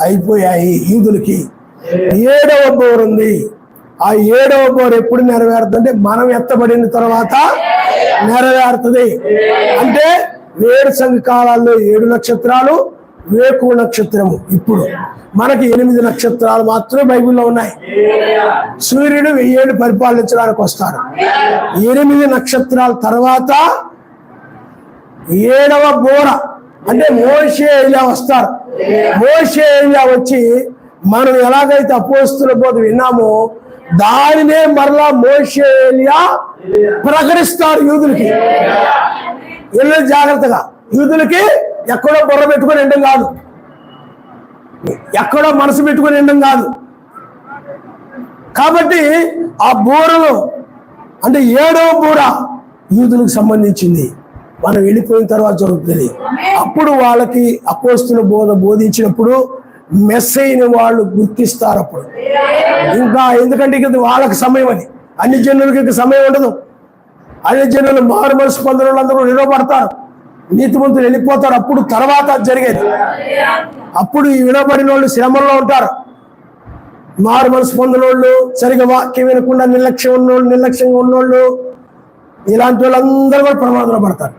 అయిపోయాయి యూదులకి. 7వ బోర్ ఉంది. ఆ 7వ బోర్ ఎప్పుడు నెరవేరుతుందంటే మనం ఎత్తబడిన తర్వాత నెరవేరుతుంది. అంటే వేరుశనగ కాలాల్లో 7 నక్షత్రాలు, వేకువ నక్షత్రము. ఇప్పుడు మనకి 8 నక్షత్రాలు మాత్రమే బైబిల్లో ఉన్నాయి. సూర్యుడు 1000 ఏళ్ళు పరిపాలించడానికి వస్తాడు. 8 నక్షత్రాల తర్వాత 7వ బోర అంటే మోషే ఏలియా వస్తారు. మోషే ఏలియా వచ్చి మనం ఎలాగైతే అపోస్తుల బోధ విన్నామో దానినే మరలా మోషే ఏలియా ప్రకటిస్తారు యూదులకి. వెళ్ళి జాగ్రత్తగా, యూదులకి ఎక్కడో బుర్ర పెట్టుకొని ఎండం కాదు, ఎక్కడో మనసు పెట్టుకొని ఎండం కాదు. కాబట్టి ఆ బూరలు అంటే 7వ బూర యూదులకు సంబంధించింది. మనం వెళ్ళిపోయిన తర్వాత జరుగుతుంది. అప్పుడు వాళ్ళకి అపోస్తుల బోధ బోధించినప్పుడు మెస్సైని వాళ్ళు గుర్తిస్తారు. అప్పుడు ఇంకా ఎందుకంటే ఇక వాళ్ళకి సమయం, అది అన్ని జనులకి ఇక సమయం ఉండదు. అన్ని జనులు మారు మనసు పొందిన వాళ్ళందరూ నిలబడతారు, నీతిమంతులు వెళ్ళిపోతారు. అప్పుడు తర్వాత జరిగేది. అప్పుడు ఈ వినబడిన వాళ్ళు శ్రమల్లో ఉంటారు. మారు మనసు పొందిన వాళ్ళు, సరిగా వాక్యం వినకుండా నిర్లక్ష్యంగా ఉన్నోళ్ళు, ఇలాంటి వాళ్ళందరూ కూడా ప్రమాదంలో పడతారు.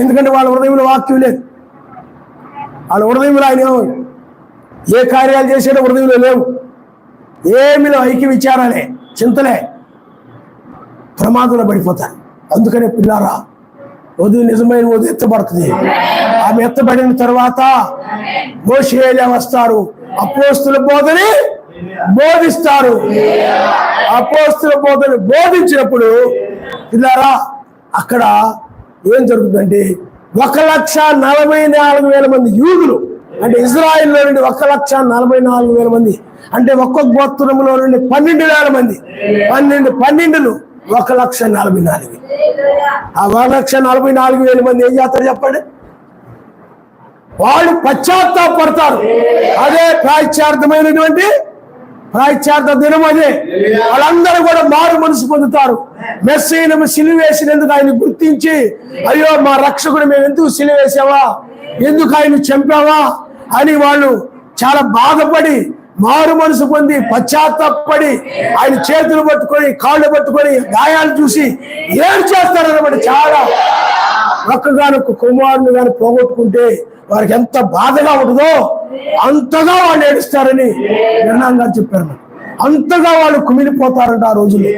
ఎందుకంటే వాళ్ళ హృదయంలో వాక్యం లేదు. వాళ్ళ హృదయంలో ఆయన ఏ కార్యాలు చేసేటో హృదయంలో లేవు. ఏమి ఐక్య విచారాలే, చింతలే, ప్రమాదంలో పడిపోతారు. అందుకనే పిల్లారా, వధువు నిజమైన వధువు ఎత్తబడుతుంది. ఆమె ఎత్తబడిన తర్వాత మోషే ఏలియా వస్తారు, అపోస్తుల బోధని బోధిస్తారు. అపోస్తుల బోధని బోధించినప్పుడు పిల్లారా అక్కడ ఏం జరుగుతుందంటే 1,44,000 మంది యూదులు, అంటే ఇజ్రాయిల్లో నుండి 1,44,000 మంది, అంటే ఒక్కొక్క గోత్రంలో నుండి 12,000 మంది, 12 1,44,000. ఆ 1,44,000 మంది ఏం చేస్తారు చెప్పండి? వాళ్ళు పశ్చాత్తాపడతారు. అదే ప్రాయశ్చార్థమైనటువంటి ప్రాయశ్చాత్త దినం అదే. వాళ్ళందరూ కూడా మారు మనసు పొందుతారు. మెస్సీయను సిలువేసినందుకు ఆయన గుర్తించి, అయ్యో మా రక్షకుడు మేము ఎందుకు సిలువేసావా, ఎందుకు ఆయన చంపావా అని వాళ్ళు చాలా బాధపడి మారు మనసు పొంది పశ్చాత్తాపడి ఆయన చేతులు పట్టుకొని కాళ్ళు పట్టుకొని గాయాలు చూసి ఏం చేస్తారన్నమాట. చాలా ఒక్కగానొక్క కుమారుని కానీ పోగొట్టుకుంటే వారికి ఎంత బాధగా ఉంటుందో అంతగా వాళ్ళు ఏడుస్తారని నిర్ణయం గారు చెప్పారు. అంతగా వాళ్ళు కుమిలిపోతారంట ఆ రోజుల్లో.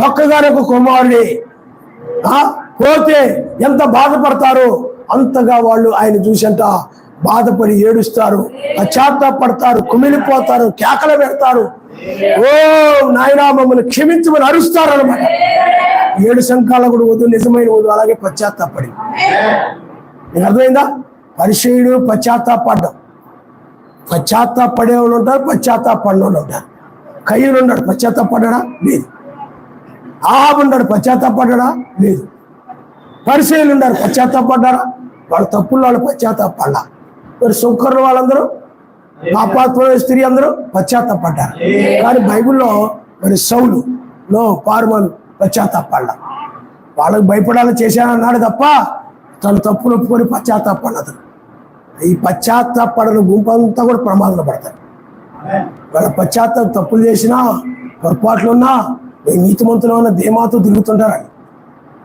ఒక్కగానొక్క కుమారుని పోతే ఎంత బాధపడతారో అంతగా వాళ్ళు ఆయన చూసంట బాధపడి ఏడుస్తారు, పశ్చాత్తాపడతారు, కుమిలిపోతారు, కేకలు పెడతారు. ఓ నాయనా మమ్మల్ని క్షమించమని అరుస్తారు అనమాట. 7 సంఘాల కూడా వద్దు, నిజమైన వద్దు, అలాగే పశ్చాత్తాపడి. నీకు అర్థమైందా? పరిచయుడు పశ్చాత్తాపడ్డం. పశ్చాత్తాపడే వాళ్ళు ఉంటారు, పశ్చాత్తాపడిన వాళ్ళు ఉంటారు. కయ్యూరు ఉన్నాడు, పశ్చాత్తాపడ్డా లేదు. ఆహాబు ఉన్నాడు, పశ్చాత్తాపడ్డా లేదు. పరిచయులు ఉన్నారు, పశ్చాత్తాపడ్డారా? వాళ్ళ తప్పులు వాళ్ళు పశ్చాత్తాపడ్డా. మరి సుంకర్ల వాళ్ళందరూ, పాపాత్మ స్త్రీ అందరూ పశ్చాత్తాపడ్డారు. కానీ బైబిల్లో మరి సౌలు పార్మాను పశ్చాత్తాపడ్డా. వాళ్ళకి భయపడాలని చేశానన్నాడు తప్ప తన తప్పులు ఒప్పుకొని పశ్చాత్తాపడదు. ఈ పశ్చాత్తాపడని గుంపంతా కూడా ప్రమాదంలో పడతారు. వాళ్ళ పశ్చాత్తాప తప్పులు చేసినా, పొరపాట్లున్నా, నీతిమంతులు ఉన్న ధీమాతో తిరుగుతుంటారని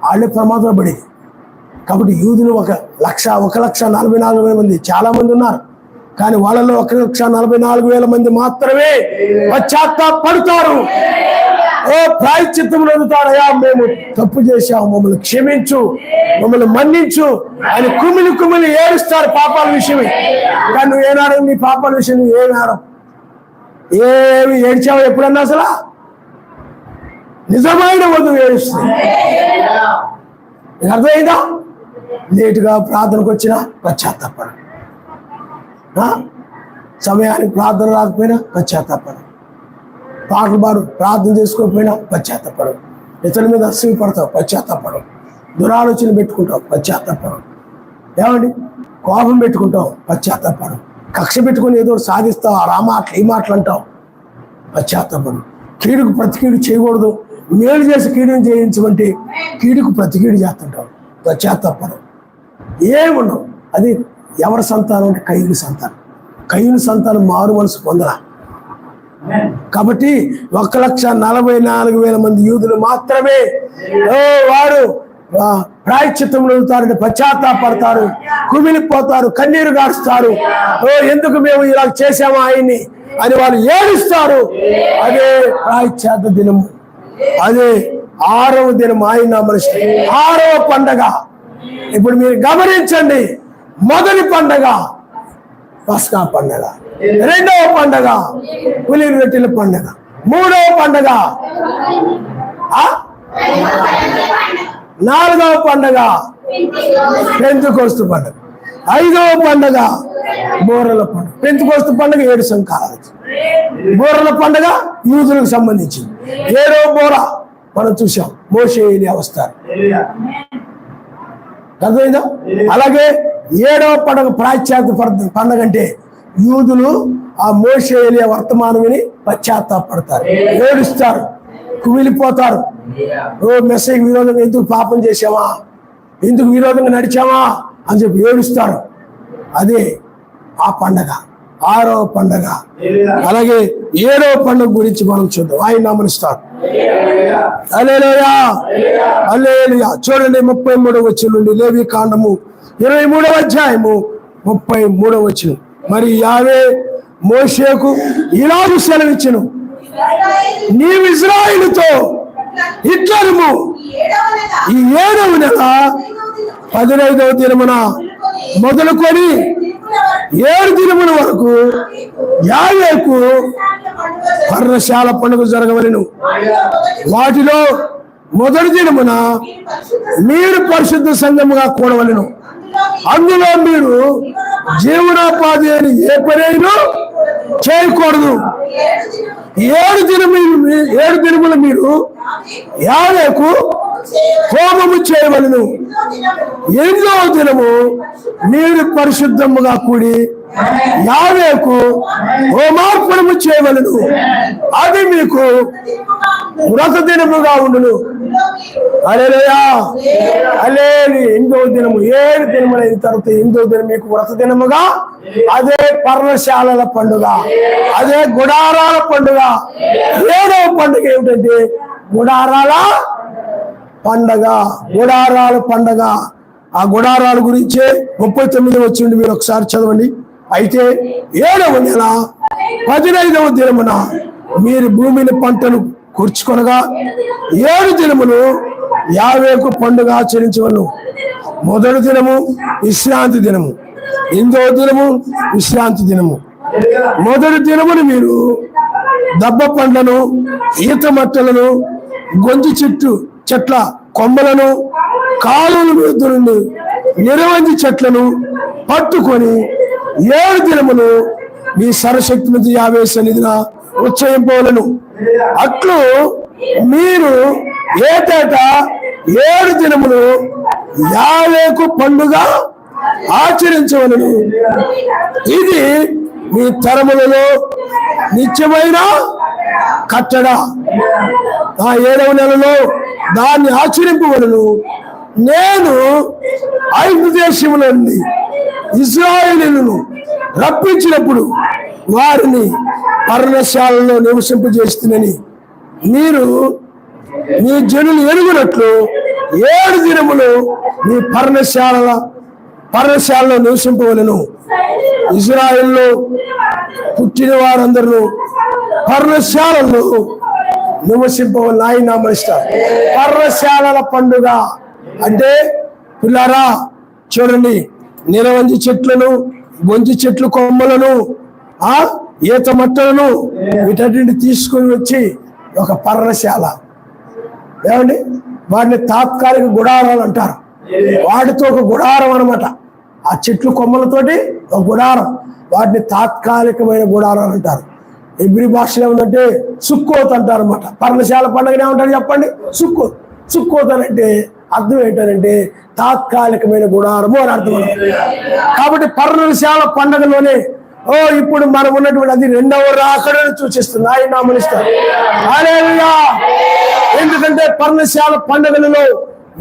వాళ్ళే ప్రమాదంలో పడేది. కాబట్టి యూదులు 1,44,000 మంది చాలా మంది ఉన్నారు. కానీ వాళ్ళలో 1,44,000 మంది మాత్రమే పశ్చాత్తాపడతారు. ఓ ప్రాయశ్చిత్తం పొందుతారయ్యా, మేము తప్పు చేశాము, మమ్మల్ని క్షమించు, మమ్మల్ని మన్నించు అని కుమిలి ఏడుస్తారు పాపాల విషయమే. కానీ నువ్వు ఏనాడు నీ పాపాల విషయం నువ్వు ఏమి ఏడ్చావు ఎప్పుడన్నా? అసలు నిజమైన వధువు ఏడుస్తుంది. అర్థమైందా? లేటుగా ప్రార్థనకు వచ్చినా పశ్చాత్తాపడు, సమయానికి ప్రార్థన రాకపోయినా పశ్చాత్తాపడు, పాటలు పాడు ప్రార్థన చేసుకోకపోయినా పశ్చాత్తాపడు, ఇతరుల మీద అసూయ పడతావు పశ్చాత్తాపడు, దురాలోచన పెట్టుకుంటావు పశ్చాత్తాపడు, ఏమండి కోపం పెట్టుకుంటావు పశ్చాత్తాపడు, కక్ష పెట్టుకుని ఏదో సాధిస్తావు, ఆ మాటలు ఈ మాటలు అంటావు పశ్చాత్తాపడు. కీడుకు ప్రతి కీడు చేయకూడదు, మేలు చేసి కీడుని చేయించమంటే కీడుకు ప్రతి కీడు చేస్తుంటావు పశ్చాత్తాపడు. ఏముండవు. అది ఎవరి సంతానం అంటే కయ్యూని సంతానం. కయ్యూని సంతానం మారు మనసు పొందరా. కాబట్టి 1,44,000 మంది యూదులు మాత్రమే వారు ప్రాయశ్చిత్తం పొందుతారంటే పశ్చాత్తాపడతారు, కుమిలిపోతారు, కన్నీరు గారుస్తారు. ఎందుకు మేము ఇలా చేసామా ఆయన్ని అని వాళ్ళు ఏడుస్తారు. అదే ప్రాయశ్చిత్త దినము, అదే 6వ దినం ఆయన మనిషి 6వ పండగ. ఇప్పుడు మీరు గమనించండి, మొదటి పండగ పస్కా పండగ, 2వ పండగ పులి రొట్టెల పండగ, 3వ పండగ 4వ పండగ పెంతెకోస్తు పండగ, 5వ పండగ బూరల పండుగ. పెంతెకోస్తు పండుగ 7 సంవత్సరాలు. బూరల పండుగ యూదులకు సంబంధించింది. 7వ బూర మనం చూసాం, మోషే ఏలియా వస్తారు. అర్థమైందా? అలాగే 7వ పండుగ ప్రాయశ్చిత్త పండుగ అంటే యూదులు ఆ మోషే ఏలియా వర్తమానం విని పశ్చాత్తాపడతారు, ఏడుస్తారు, కుమిలిపోతారు. మెస్సీకి విరోధంగా ఎందుకు పాపం చేసావా, ఎందుకు విరోధంగా నడిచావా అని చెప్పి ఏడుస్తారు. అదే ఆ పండగ 6వ పండగ. అలాగే 7వ పండుగ గురించి మనం చూద్దాం. ఆయన నామనిస్తారు. హల్లెలూయా, హల్లెలూయా. చూడండి 33వ వచనం నుండి, లేవి కాండము 23వ అధ్యాయము 33వ వచనం. మరి యావే మోషేకు ఇలాగు సెలవిచ్చెను, నీవు ఇశ్రాయేలుతో ఇద్దరము ఈ 7వ నెల 15వ దినమున మొదలుకొని 7 దినముల వరకు యావేకు పర్ణశాల పండుగ జరగవలెను. వాటిలో మొదటి దినమున మీరు పరిశుద్ధ సంఘముగా కూడవలెను. అందులో మీరు జీవనోపాధి అని ఏ పనైనా చేయకూడదు. 7 దినములు మీరు యావేకు హోమము చేయవలెను. 8వ దినము మీరు పరిశుద్ధముగా కూడి యావేకు హోమార్పణము చేయవలెను, అది మీకు వ్రత దినముగా ఉండును. హల్లెలూయా, హల్లెలూయా. 8వ దినము 7 దినములైన తర్వాత 8వ దినం మీకు వ్రత దినముగా, అదే పర్ణశాలల పండుగ, అదే గుడారాల పండుగ. 7వ పండుగ ఏమిటంటే గుడారాల పండగ. గుడారాల పండగ. ఆ గుడారాల గురించే 39 వచ్చింది, మీరు ఒకసారి చదవండి. అయితే 7వ నెల 15వ దినమున మీరు భూమిని పంటను కూర్చుకొనగా 7 దినములు యావేకు పండుగ ఆచరించవలను. మొదటి దినము విశ్రాంతి దినము, 8వ దినము విశ్రాంతి దినము. మొదటి దినమును మీరు దబ్బ పండ్లను, ఈత మట్టలను, గొంజి చెట్ల కొమ్మలను, కాలువల మీద నుండి నిరవంజి చెట్లను పట్టుకొని 7 దినములు మీ సర్వశక్తిమంతుడు యావే సన్నిధిన ఉత్సహింపవలెను. అట్లు మీరు ఏటేటా 7 దినములు యావేకు పండుగ ఆచరించవలెను. ఇది మీ తరములలో నిత్యమైన కట్టడ. ఆ 7వ నెలలో దాన్ని ఆచరింపవలెను. నేను ఐగుప్తు దేశములో నుండి ఇశ్రాయేలీయులను రప్పించినప్పుడు వారిని పర్ణశాలలో నివసింపజేస్తున్నని మీరు మీ జనులు ఎరుగునట్లు 7 దినములు మీ పర్ణశాలలో నివసింపవలెను. ఇశ్రాయేలులో పుట్టిన వారందరూ పర్ణశాలలో నివసింపవలెను. ఆయన పర్ణశాలల పండుగ అంటే పిల్లారా చూడండి, నిరవంజి చెట్లను, గొంజి చెట్లు కొమ్మలను, ఈత మట్టలను వీటన్నింటిని తీసుకొని వచ్చి ఒక పర్ణశాల, ఏమండి వాటిని తాత్కాలిక గుడారాలు అంటారు. వాటితో ఒక గుడారం అనమాట. ఆ చెట్లు కొమ్మలతోటి ఒక గుడారం, వాటిని తాత్కాలికమైన గుడారాలు అంటారు. ఎబ్రి భాషలో ఏమంటే సుక్కోత్ అంటారు అనమాట. పర్ణశాల పండుగ ఏమంటారు చెప్పండి? సుక్కోత్ అంటే అర్థం ఏంటంటే తాత్కాలికమైన గుడారము అని అర్థం. కాబట్టి పర్ణశాల పండుగలోనే ఇప్పుడు మనం ఉన్నటువంటి అది 2వ రాకడను సూచిస్తుంది. ఆయన నామనిస్తారు. హల్లెలూయా. ఎందుకంటే పర్ణశాల పండుగలలో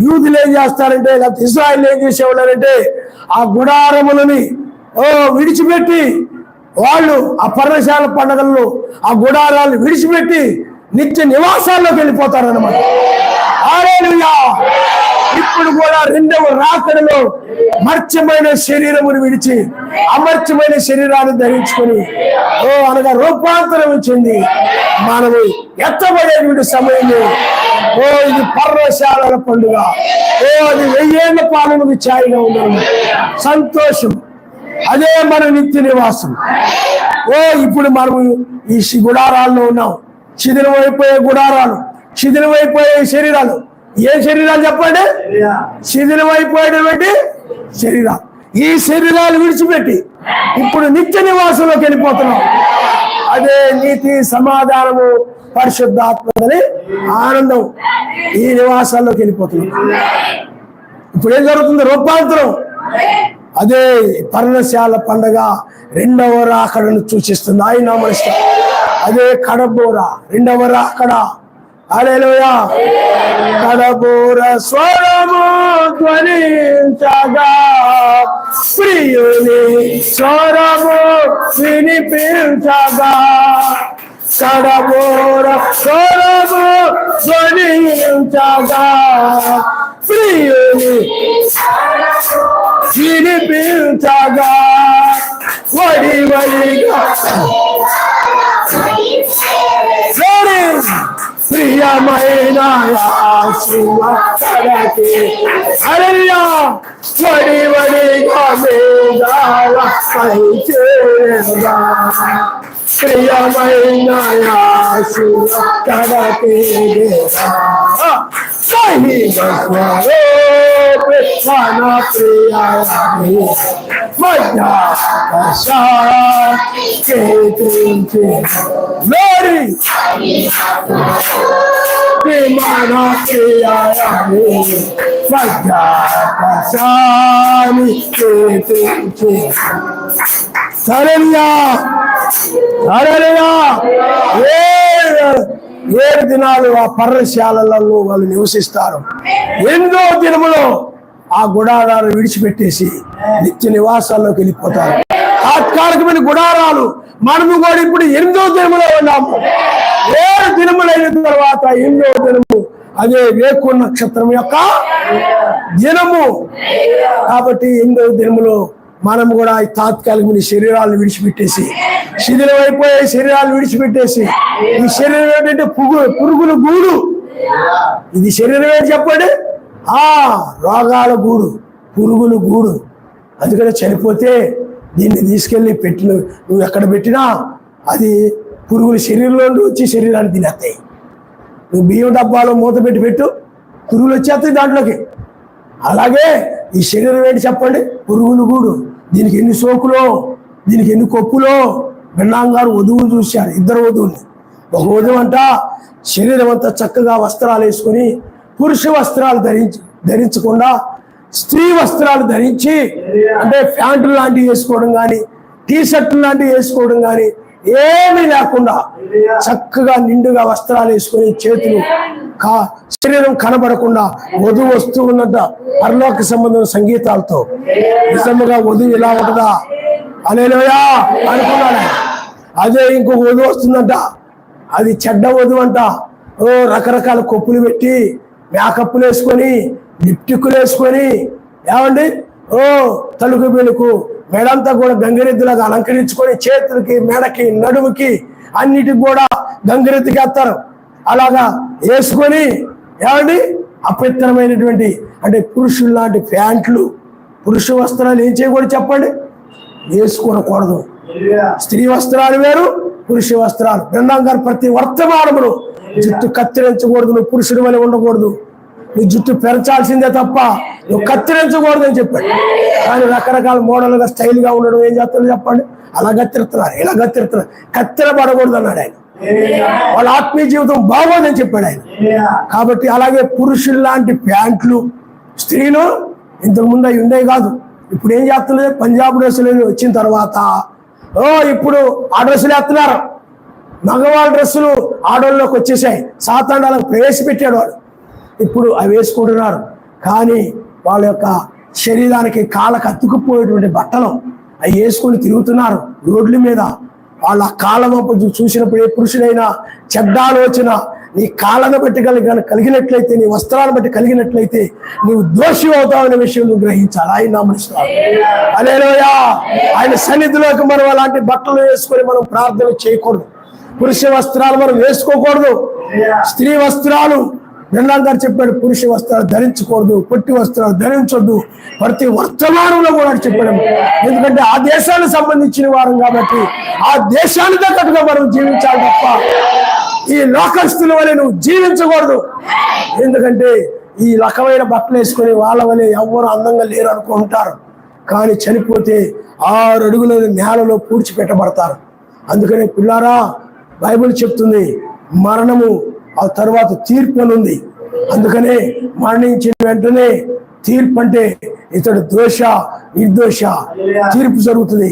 యూదులు ఏం చేస్తారంటే, లేకపోతే ఇశ్రాయేలు ఏం చేసేవాళ్ళంటే ఆ గుడారములని విడిచిపెట్టి వాళ్ళు ఆ పర్ణశాల పండుగల్లో ఆ గుడారాలను విడిచిపెట్టి నిత్య నివాసాల్లోకి వెళ్ళిపోతారన్నమాట. హల్లెలూయా. ఇప్పుడు కూడా 2వ రాకడలో మర్త్యమైన శరీరమును విడిచి అమర్త్యమైన శరీరాన్ని ధరించుకొని అనగా రూపాంతరం చెంది మనము ఎత్తబడేటువంటి సమయంలో ఇది పర్ణశాలల పండుగ. అది 1000 ఏళ్ల పాలనకు ఛాయగా ఉన్నాము. సంతోషం, అదే మన నిత్య నివాసం. ఇప్పుడు మనము ఈ గుడారాల్లో ఉన్నాం. శిథిలమైపోయే గుడారాలు, శిథిలమైపోయే శరీరాలు. ఏ శరీరాలు చెప్పండి? శిథిలమైపోయేటువంటి శరీరాలు. ఈ శరీరాలు విడిచిపెట్టి ఇప్పుడు నిత్య నివాసంలోకి వెళ్ళిపోతున్నాం. అదే నీతి, సమాధానము, పరిశుద్ధాత్మని ఆనందం. ఈ నివాసాల్లోకి వెళ్ళిపోతున్నాం. ఇప్పుడు ఏం జరుగుతుంది? రూపాంతరం. అదే పర్ణశాల పండగ 2వ రాకడను సూచిస్తుంది. ఆయన నామనిస్తారు. అదే కడబోర 2వ రాకడ. హల్లెలూయా. కడబోర స్వరము ధ్వనించగా ప్రియుని స్వరము వినిపించగా, కడబోర స్వరము ధ్వనించగా ప్రియుని వినిపించగా వడివడిగా ప్రియమైన హల్లెలూయా. వడివడిగా మేఘాల పై చేరగా ప్రియమైన హల్లెలూయా హల్లెలూయా. 7 దినాలు ఆ పర్ణశాలలో వాళ్ళు నివసిస్తారు. 8వ దినములో ఆ గుడారాలు విడిచిపెట్టేసి నిత్య నివాసాల్లోకి వెళ్ళిపోతారు. తాత్కాలికమైన గుడారాలు. మనము కూడా ఇప్పుడు 8వ దినములో ఉన్నాము. 7 దినములైన తర్వాత 8వ దినము అదే వేకు నక్షత్రం యొక్క దినము. కాబట్టి 8వ దినములో మనం కూడా ఈ తాత్కాలికమైన శరీరాలను విడిచిపెట్టేసి, శిథిలం అయిపోయే శరీరాలు విడిచిపెట్టేసి, ఈ శరీరం ఏంటంటే పురుగుల గూడు. ఇది శరీరం ఏంటి చెప్పండి? రోగాల గూడు, పురుగుల గూడు. అందుకని చనిపోతే దీన్ని తీసుకెళ్ళి నువ్వు ఎక్కడ పెట్టినా అది పురుగులు శరీరంలో వచ్చి శరీరాన్ని తినేస్తాయి. నువ్వు బియ్యం డబ్బాలో మూత పెట్టు, పురుగులు వచ్చేస్తాయి దాంట్లోకి. అలాగే ఈ శరీరం ఏంటి చెప్పండి? పురుగుల గూడు. దీనికి ఎన్ని సోకులో, దీనికి ఎన్ని కొప్పులో. బెన్నాంగారు వధువులు చూశారు, 2 వధువులు. ఒక వధువు అంట శరీరం అంతా చక్కగా వస్త్రాలు వేసుకొని, పురుష వస్త్రాలు ధరించకుండా స్త్రీ వస్త్రాలు ధరించి, అంటే ప్యాంట్లు లాంటివి వేసుకోవడం కానీ, టీ షర్ట్లు లాంటివి వేసుకోవడం కానీ ఏమీ లేకుండా చక్కగా నిండుగా వస్త్రాలు వేసుకొని, చేతులు శరీరం కనబడకుండా వధువు వస్తూ ఉన్నట్ట పరలోక సంబంధం సంగీతాలతో. నిజంగా వధువు ఇలా ఉంటుందా? హల్లెలూయా అనుకున్నాడు. అదే ఇంకొక వధువు వస్తుందంట, అది చెడ్డ వధువు అంట. రకరకాల కొప్పులు పెట్టి, మేకప్పులు వేసుకొని, లిప్టిక్కులు వేసుకొని, ఏమండి తలుకు బెలుకు మెడంతా కూడా గంగిరెద్దులాగా అలంకరించుకొని, చేతులకి, మెడకి, నడుముకి అన్నిటికి కూడా గంగిరెద్దుకి వేస్తారు. అలాగా వేసుకొని, ఏమండి అపవిత్రమైనటువంటి అంటే పురుషులు లాంటి ప్యాంట్లు, పురుష వస్త్రాలు ఏం చేయకూడదు చెప్పండి? వేసుకోకూడదు. స్త్రీ వస్త్రాలు వేరు, పురుష వస్త్రాలు. బృందాంగారు ప్రతి వర్తమానమును జుట్టు కత్తిరించకూడదు, నువ్వు పురుషుడి వల్ల ఉండకూడదు, నువ్వు జుట్టు పెంచాల్సిందే తప్ప నువ్వు కత్తిరించకూడదు అని చెప్పాడు. కానీ రకరకాల మోడల్గా స్టైల్గా ఉండడం ఏం చేస్తాడు చెప్పండి? అలా కత్తిరుతున్నారు, ఇలా కత్తిరుతున్నారు. కత్తెర పడకూడదు అన్నాడు ఆయన. వాళ్ళ ఆత్మీయ జీవితం బాగోదని చెప్పాడు ఆయన. కాబట్టి అలాగే పురుషులు లాంటి ప్యాంట్లు స్త్రీలు ఇంతకుముందు అవి ఉండేవి కాదు. ఇప్పుడు ఏం చేస్తున్నారు? పంజాబ్ డ్రెస్సులు వచ్చిన తర్వాత ఇప్పుడు ఆ డ్రెస్సులు వేస్తున్నారు. మగవాళ్ళ డ్రెస్సులు ఆడవాళ్ళలోకి వచ్చేసాయి. సాతాండాలకు ప్రవేశపెట్టాడు వాడు. ఇప్పుడు అవి వేసుకుంటున్నారు. కానీ వాళ్ళ యొక్క శరీరానికి కాళ్ళకు అతుక్కుపోయేటువంటి బట్టలు అవి వేసుకొని తిరుగుతున్నారు రోడ్ల మీద. వాళ్ళ కాళ్ళ వంపు చూసినప్పుడు ఏ పురుషుడైనా చెడ్డ ఆలోచన నీ కాళ్ళను బట్టి కలిగినట్లయితే, నీ వస్త్రాలను బట్టి కలిగినట్లయితే నీవు దోషి అవుతావనే విషయం నువ్వు గ్రహించాలి. ఆయన నామనిస్తాడు. హల్లెలూయా. ఆయన సన్నిధిలోకి మనం అలాంటి బట్టలు వేసుకొని మనం ప్రార్థన చేయకూడదు. పురుష వస్త్రాలు మనం వేసుకోకూడదు. స్త్రీ వస్త్రాలు గారు చెప్పాడు, పురుష వస్త్రాలు ధరించకూడదు, పొట్టి వస్త్రాలు ధరించొద్దు. ప్రతి వర్తమానంలో కూడా చెప్పాడు. ఎందుకంటే ఆ దేశానికి సంబంధించిన వారం కాబట్టి ఆ దేశానికి తగ్గట్టుగా మనం జీవించాలి తప్ప ఈ లోకస్తుల వలె నువ్వు జీవించకూడదు. ఎందుకంటే ఈ రకమైన బట్టలు వేసుకొని వాళ్ళ వలె ఎవరు అందంగా లేరు అనుకుంటారు. కానీ చనిపోతే 6 అడుగుల నేలలో పూడ్చిపెట్టబడతారు. అందుకనే పిల్లారా, బైబిల్ చెప్తుంది మరణము ఆ తర్వాత తీర్పు అని ఉంది. అందుకనే మరణించిన వెంటనే తీర్పు అంటే ఇతడు దోష నిర్దోష తీర్పు జరుగుతుంది.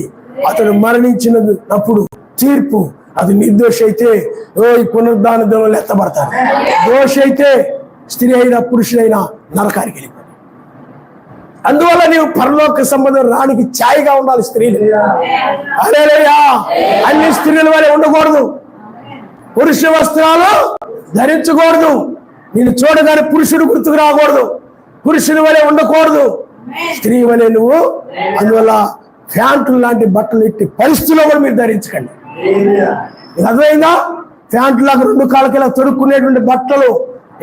అతడు మరణించినప్పుడు తీర్పు, అది నిర్దోష అయితే ఈ పునరుద్ధాన దినంలో ఎత్తబడతాడు. దోష అయితే స్త్రీ అయినా పురుషుడైనా నరకానికి వెళ్ళిపోతాడు. అందువల్ల నీవు పరలోక సంబంధం రానికి ఛాయగా ఉండాలి స్త్రీలు. హల్లెలూయా. అన్ని స్త్రీల వలె ఉండకూడదు, పురుష వస్త్రాలు ధరించకూడదు. నేను చూడగానే పురుషుడు గుర్తుకు రాకూడదు, పురుషుని వలె ఉండకూడదు, స్త్రీ వలె నువ్వు. అందువల్ల ప్యాంట్లు లాంటి బట్టలు ఎట్టి పరిస్థితుల్లో కూడా మీరు ధరించకండి. అర్థమైందా? ప్యాంట్లు లాగా 2 కాళ్ళకి ఇలా తొడుక్కునేటువంటి బట్టలు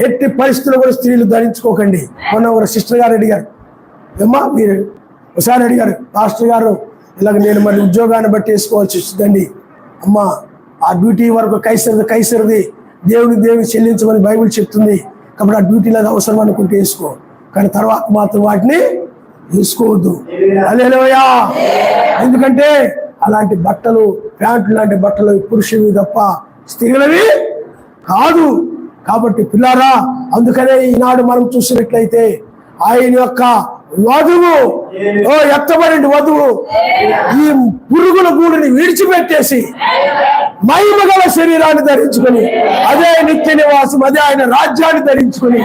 ఎట్టి పరిస్థితుల్లో కూడా స్త్రీలు ధరించుకోకండి. మొన్న ఒక సిస్టర్ గారు అడిగారు, ఏమ్మా మీరు ఒకసారి అడిగారు, పాస్టర్ గారు ఇలాగ నేను మరి ఉద్యోగాన్ని బట్టి వేసుకోవాల్సి వస్తుందండి. అమ్మా ఆ డ్యూటీ వరకు కైసరిది, దేవుని చెల్లించమని బైబిల్ చెప్తుంది. కాబట్టి ఆ డ్యూటీలో అవసరం అనుకుంటే వేసుకో, కానీ తర్వాత మాత్రం వాటిని వేసుకోవద్దు. హల్లెలూయా. ఎందుకంటే అలాంటి బట్టలు, ప్యాంట్లు లాంటి బట్టలు పురుషువి తప్ప స్త్రీలవి కాదు. కాబట్టి పిల్లారా, అందుకనే ఈనాడు మనం చూసినట్లయితే ఆయన యొక్క వధువు, ఎత్తబడిన వధువు ఈ పురుగుల గూడుని విడిచిపెట్టేసి మహిమగల శరీరాన్ని ధరించుకొని అదే నిత్య నివాసం, అదే ఆయన రాజ్యాన్ని ధరించుకొని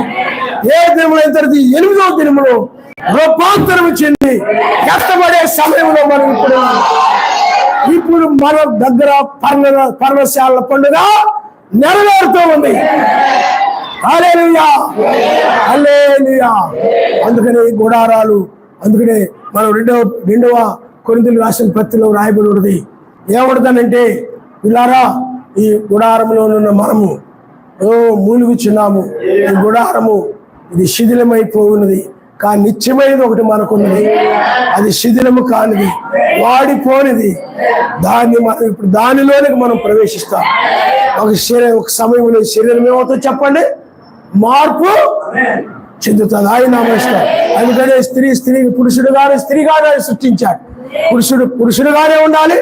ఏ దినములైన తర్వాత 8వ దినములో రూపాంతరం చెంది ఎత్తబడే సమయంలో మనం ఇప్పుడు మన దగ్గర పర్ణశాల పండుగ నెరవేరుతూ ఉంది. హల్లెలూయా, హల్లెలూయా. అందుకనే గుడారాలు, అందుకనే మనం రెండవ కొరింథీయులకు రాసిన పత్రికలో రాయబడి ఉన్నది ఏమడుతానంటే, ఇలారా ఈ గుడారంలో ఉన్న మనము మూలుగుచున్నాము, ఈ గుడారము ఇది శిథిలమైపోయినది, కానీ నిత్యమైనది ఒకటి మనకున్నది, అది శిథిలము కానిది, వాడిపోనిది. దాన్ని మనం ఇప్పుడు దానిలోనికి మనం ప్రవేశిస్తాం. ఒక సమయంలో శరీరం ఏమవుతుందో చెప్పండి, మార్పు చెందుతుంది. ఆయన నమస్కారం. అందుకనే స్త్రీకి పురుషుడుగానే స్త్రీగానే సృష్టించాడు. పురుషుడుగానే ఉండాలి,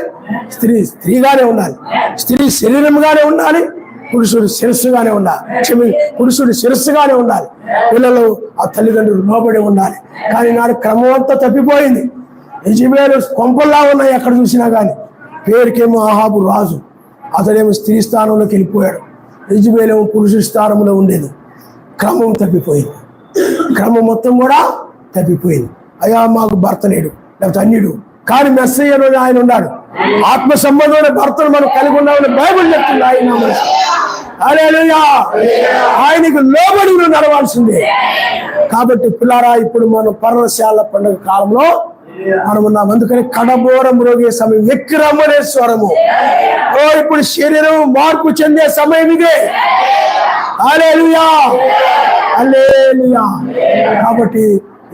స్త్రీగానే ఉండాలి. స్త్రీ శరీరంగానే ఉండాలి, పురుషుడు శిరస్సుగానే ఉండాలి. పురుషుడు శిరస్సుగానే ఉండాలి. పిల్లలు ఆ తల్లిదండ్రులు లోబడి ఉండాలి. కానీ నాడు క్రమం అంతా తప్పిపోయింది. యెజెబెలు కొంపల్లా ఉన్నాయి ఎక్కడ చూసినా కానీ. పేరుకేమో అహాబు రాజు, అతడేమో స్త్రీ స్థానంలోకి వెళ్ళిపోయాడు. యెజెబెలు పురుషుడి స్థానంలో ఉండేది. క్రమం తప్పిపోయింది. క్రమం మొత్తం కూడా తప్పిపోయింది. అయ్యా మాకు భర్త లేడు, లేకపోతే అన్యుడు, కానీ మెస్సయ్యలో ఆయన ఉన్నాడు. ఆత్మ సంబంధమైన భర్తను మనం కలిగి ఉన్నామని బైబిల్ చెప్తుంది. ఆయన హల్లెలూయా, ఆయనకు లోబడి నడవాల్సిందే. కాబట్టి పిల్లారా, ఇప్పుడు మనం పర్ణశాల పండుగ కాలంలో మనం ఉన్నాం. అందుకని కడబోరం రోగే సమయం, ఎక్కిరమ్మనే స్వరము. ఇప్పుడు శరీరం మార్పు చెందే సమయం ఇదే. హల్లెలూయా, హల్లెలూయా. కాబట్టి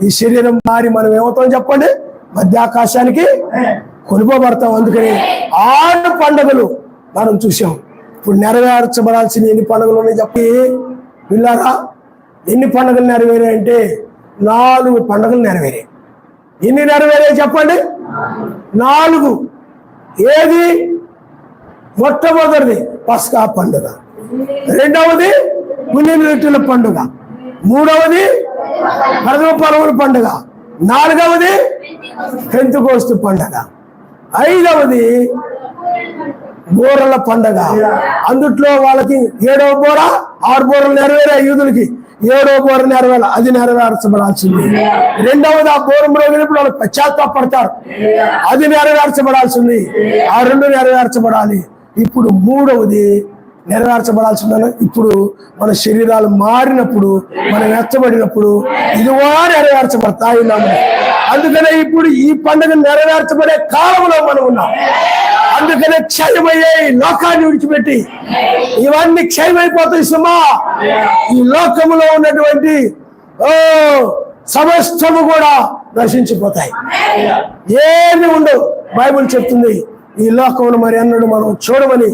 ఈ శరీరం మారి మనం ఏమవుతాం చెప్పండి, మధ్యాకాశానికి కొనుకోబడతాం. అందుకని 6 పండుగలు మనం చూసాం. ఇప్పుడు నెరవేర్చబడాల్సిన ఎన్ని పండుగలు ఉన్నాయి చెప్పి పిల్లారా, ఎన్ని పండుగలు నెరవేరాయంటే 4 పండుగలు నెరవేరాయి. ఎన్ని నెరవేరాయి చెప్పండి? 4. ఏది? మొట్టమొదటిది పస్కా పండుగ, రెండవది పులిన రొట్టెల పండుగ, మూడవది ప్రథమ ఫలముల పండుగ, 4వది పెంతెకోస్తు పండుగ, 5వది బూరల పండుగ. అందుట్లో వాళ్ళకి 7వ బూర, 6 బూరలు నెరవేరాయి యూదులకి, 7వ బూర నెరవేరాలి, అది నెరవేర్చబడాల్సింది. 2వది ఆ బూరం రోజునప్పుడు వాళ్ళు పశ్చాత్తాపడతారు, అది నెరవేర్చబడాల్సింది. ఆ 2 నెరవేర్చబడాలి. ఇప్పుడు 3వది నెరవేర్చబడాల్సిందని. ఇప్పుడు మన శరీరాలు మారినప్పుడు, మనం ఎత్తబడినప్పుడు ఇది కూడా నెరవేర్చబడతాయి. అందుకనే ఇప్పుడు ఈ పండుగ నెరవేర్చబడే కాలంలో మనం ఉన్నాం. అందుకనే క్షయమయ్యే లోకాన్ని విడిచిపెట్టి, ఇవన్నీ క్షయమైపోతాయి సుమా. ఈ లోకములో ఉన్నటువంటి సమస్తము కూడా నశించిపోతాయి, ఏమి ఉండవు. బైబిల్ చెప్తుంది ఈ లోకమును మరి అన్నడు మనం చూడమని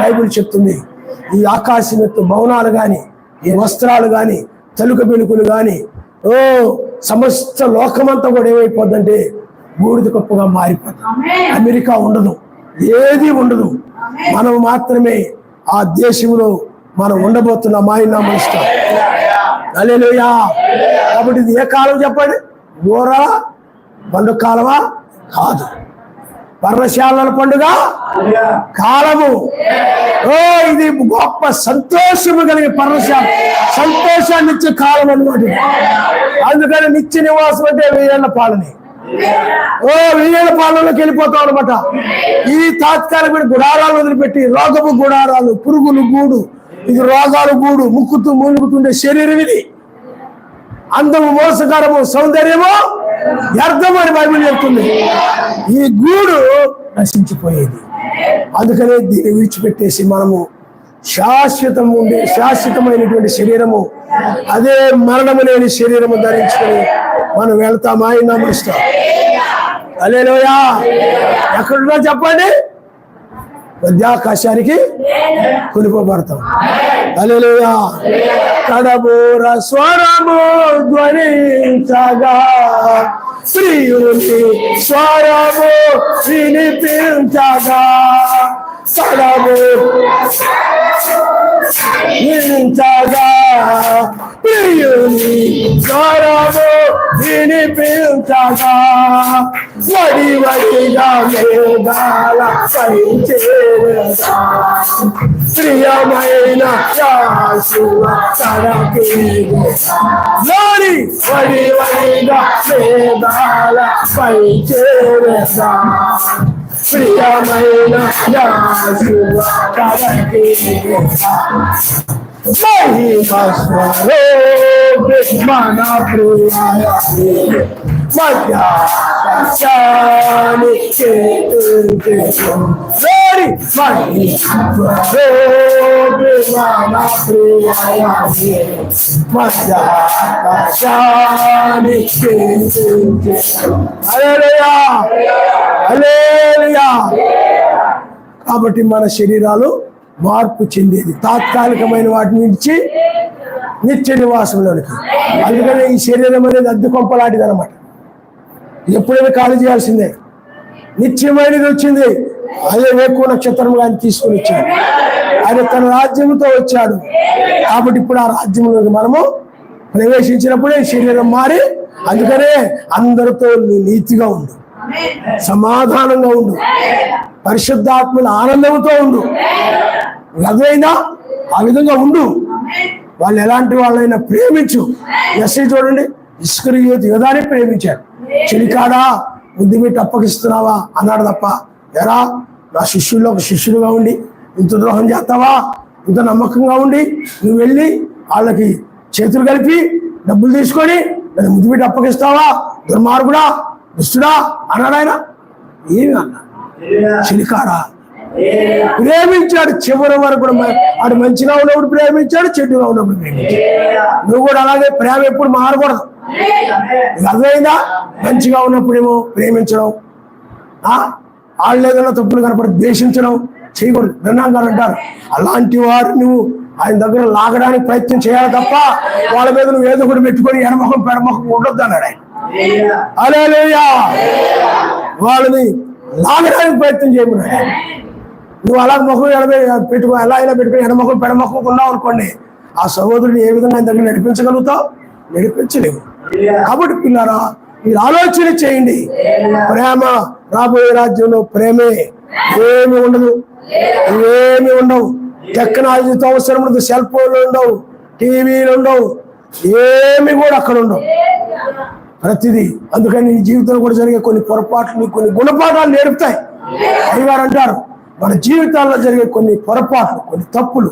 బైబిల్ చెప్తుంది. ఈ ఆకాశమెత్తు భవనాలు కానీ, ఈ వస్త్రాలు కానీ, తలుక బెలుకులు కానీ, సమస్త లోకమంతా కూడా ఏమైపోద్దంటే బూడిద కప్పుగా మారిపోతుంది. అమెరికా ఉండదు, ఏది ఉండదు. మనం మాత్రమే ఆ దేశంలో మనం ఉండబోతున్నాం. ఆయన నమస్కారం. హల్లెలూయా. కాబట్టి ఇది ఏ కాలం చెప్పండి? బూర పండుగ కాలమా? కాదు, పర్ణశాలల పండుగ కాలము. ఇది గొప్ప సంతోషము కలిగే పర్ణశాల, సంతోషాన్ని ఇచ్చే కాలం అన్నమాట. అందుకని నిత్య నివాసం అంటే 1000 ఏళ్ల పాలనే. 1000 ఏళ్ల పాలనలోకి వెళ్ళిపోతాం అనమాట. ఈ తాత్కాలికమైన గుడారాలు వదిలిపెట్టి, రోగపు గుడారాలు, పురుగులు గూడు, ఇది రోగాలు గూడు, ముక్కుతూ మూలుగుతుండే శరీరం ఇది. అందము మోసకరము, సౌందర్యము వ్యర్థం అని బైబిల్ చెప్తుంది. ఈ గూడు నశించిపోయేది. అందుకనే దీన్ని విడిచిపెట్టేసి మనము శాశ్వతమైనటువంటి శరీరము, అదే మరణము లేని శరీరము ధరించుకొని మనం వెళ్తాం. ఆయన నమస్కారం. హల్లెలూయా. ఎక్కడున్నా చెప్పండి, మధ్యాకాశానికి కొనుకోబడతాం. హల్లెలూయా. కడబోర స్వరము ధ్వనించగా, ప్రియుని స్వరము వినిపించగా, వినిపించగా, ప్రియుని స్వరము వినిపించగా వడివడిగా మేఘాల పై చేరగా ప్రియమైన యేసువ తనకేలోని వడివడిగా మేఘాల పై చేరగా ప్రియమైన యేసువ తనకేలోని మన ప్రియాయ మధ్యాహ్నాన్ని మన ప్రియాయ మధ్యాహ్నాన్ని హల్లెలూయా హల్లెలూయా. కాబట్టి మన శరీరాలు మార్పు చెందేది తాత్కాలికమైన వాటి నుంచి నిత్య నివాసంలోనికి. అందుకని ఈ శరీరం అనేది అద్దె కొంపలాంటిది అనమాట. ఎప్పుడైనా ఖాళీ చేయాల్సిందే. నిత్యమైనది వచ్చింది, అదే వేకువ నక్షత్రం ఆయన తీసుకుని వచ్చాడు. ఆయన తన రాజ్యంతో వచ్చాడు. కాబట్టి ఇప్పుడు ఆ రాజ్యంలోకి మనము ప్రవేశించినప్పుడే శరీరం మారి, అందుకనే అందరితో నీతిగా ఉండు, సమాధానంగా ఉండు, పరిశుద్ధాత్మల ఆనందంతో ఉండు. అదైనా ఆ విధంగా ఉండు. వాళ్ళు ఎలాంటి వాళ్ళైనా ప్రేమించు. ఎస్ఐ చూడండి, ఇస్కరియోతు యోధాని ప్రేమించాడు. చిలికాడా బుద్ధి పెట్టి అప్పగిస్తున్నావా అన్నాడు తప్ప, ఎరా నా శిష్యుల్లో ఒక శిష్యుడుగా ఉండి ఇంత ద్రోహం చేస్తావా, ఇంత నమ్మకంగా ఉండి నువ్వు వెళ్ళి వాళ్ళకి చేతులు కలిపి డబ్బులు తీసుకొని నన్ను ముద్దు పెట్టి అప్పగిస్తావా, దుర్మార్గుడా దుష్టుడా అన్నాడు ఆయన. ఏమి అన్నా? చిలికాడా ప్రేమించాడు చివరి వరకు. వాడు మంచిగా ఉన్నప్పుడు ప్రేమించాడు, చెడ్డుగా ఉన్నప్పుడు ప్రేమించాడు. నువ్వు కూడా అలాగే ప్రేమ ఎప్పుడు మారకూడదు. అర్థమైందా? మంచిగా ఉన్నప్పుడేమో ప్రేమించడం, వాళ్ళు ఏదైనా తప్పులు కనపడి ద్వేషించడం చేయకూడదు. బ్రహ్మాంగారు అంటారు, అలాంటి వారు నువ్వు ఆయన దగ్గర లాగడానికి ప్రయత్నం చేయాలి తప్ప వాళ్ళ మీద నువ్వు ఏదో ఒకటి పెట్టుకొని ఎడమొఖం పెడమొఖం ఉండొద్దు అన్నాడు ఆయన. హల్లెలూయా. వాళ్ళని లాగడానికి ప్రయత్నం చేయమన్నాడు. నువ్వు అలా ముఖం పెట్టుకో, ఎలా అయినా పెట్టుకుని ఎడమొఖం పెడమొఖం ఉన్నావు అనుకోండి, ఆ సహోదరుని ఏ విధంగా ఆయన దగ్గర నడిపించగలుగుతావు? నడిపించలేవు. కాబట్టి పిల్లరా, మీరు ఆలోచన చేయండి. ప్రేమ రాబోయే రాజ్యంలో ప్రేమే, ఏమి ఉండదు, ఏమి ఉండవు. టెక్నాలజీతో అవసరం ఉండదు, సెల్ ఫోన్లు ఉండవు, టీవీలు ఉండవు, ఏమి కూడా అక్కడ ఉండవు. ప్రతిదీ. అందుకని నీ జీవితంలో కూడా జరిగే కొన్ని పొరపాట్లు కొన్ని గుణపాఠాలు నేర్పుతాయి. అయ్యగారు అంటారు, మన జీవితాల్లో జరిగే కొన్ని పొరపాట్లు కొన్ని తప్పులు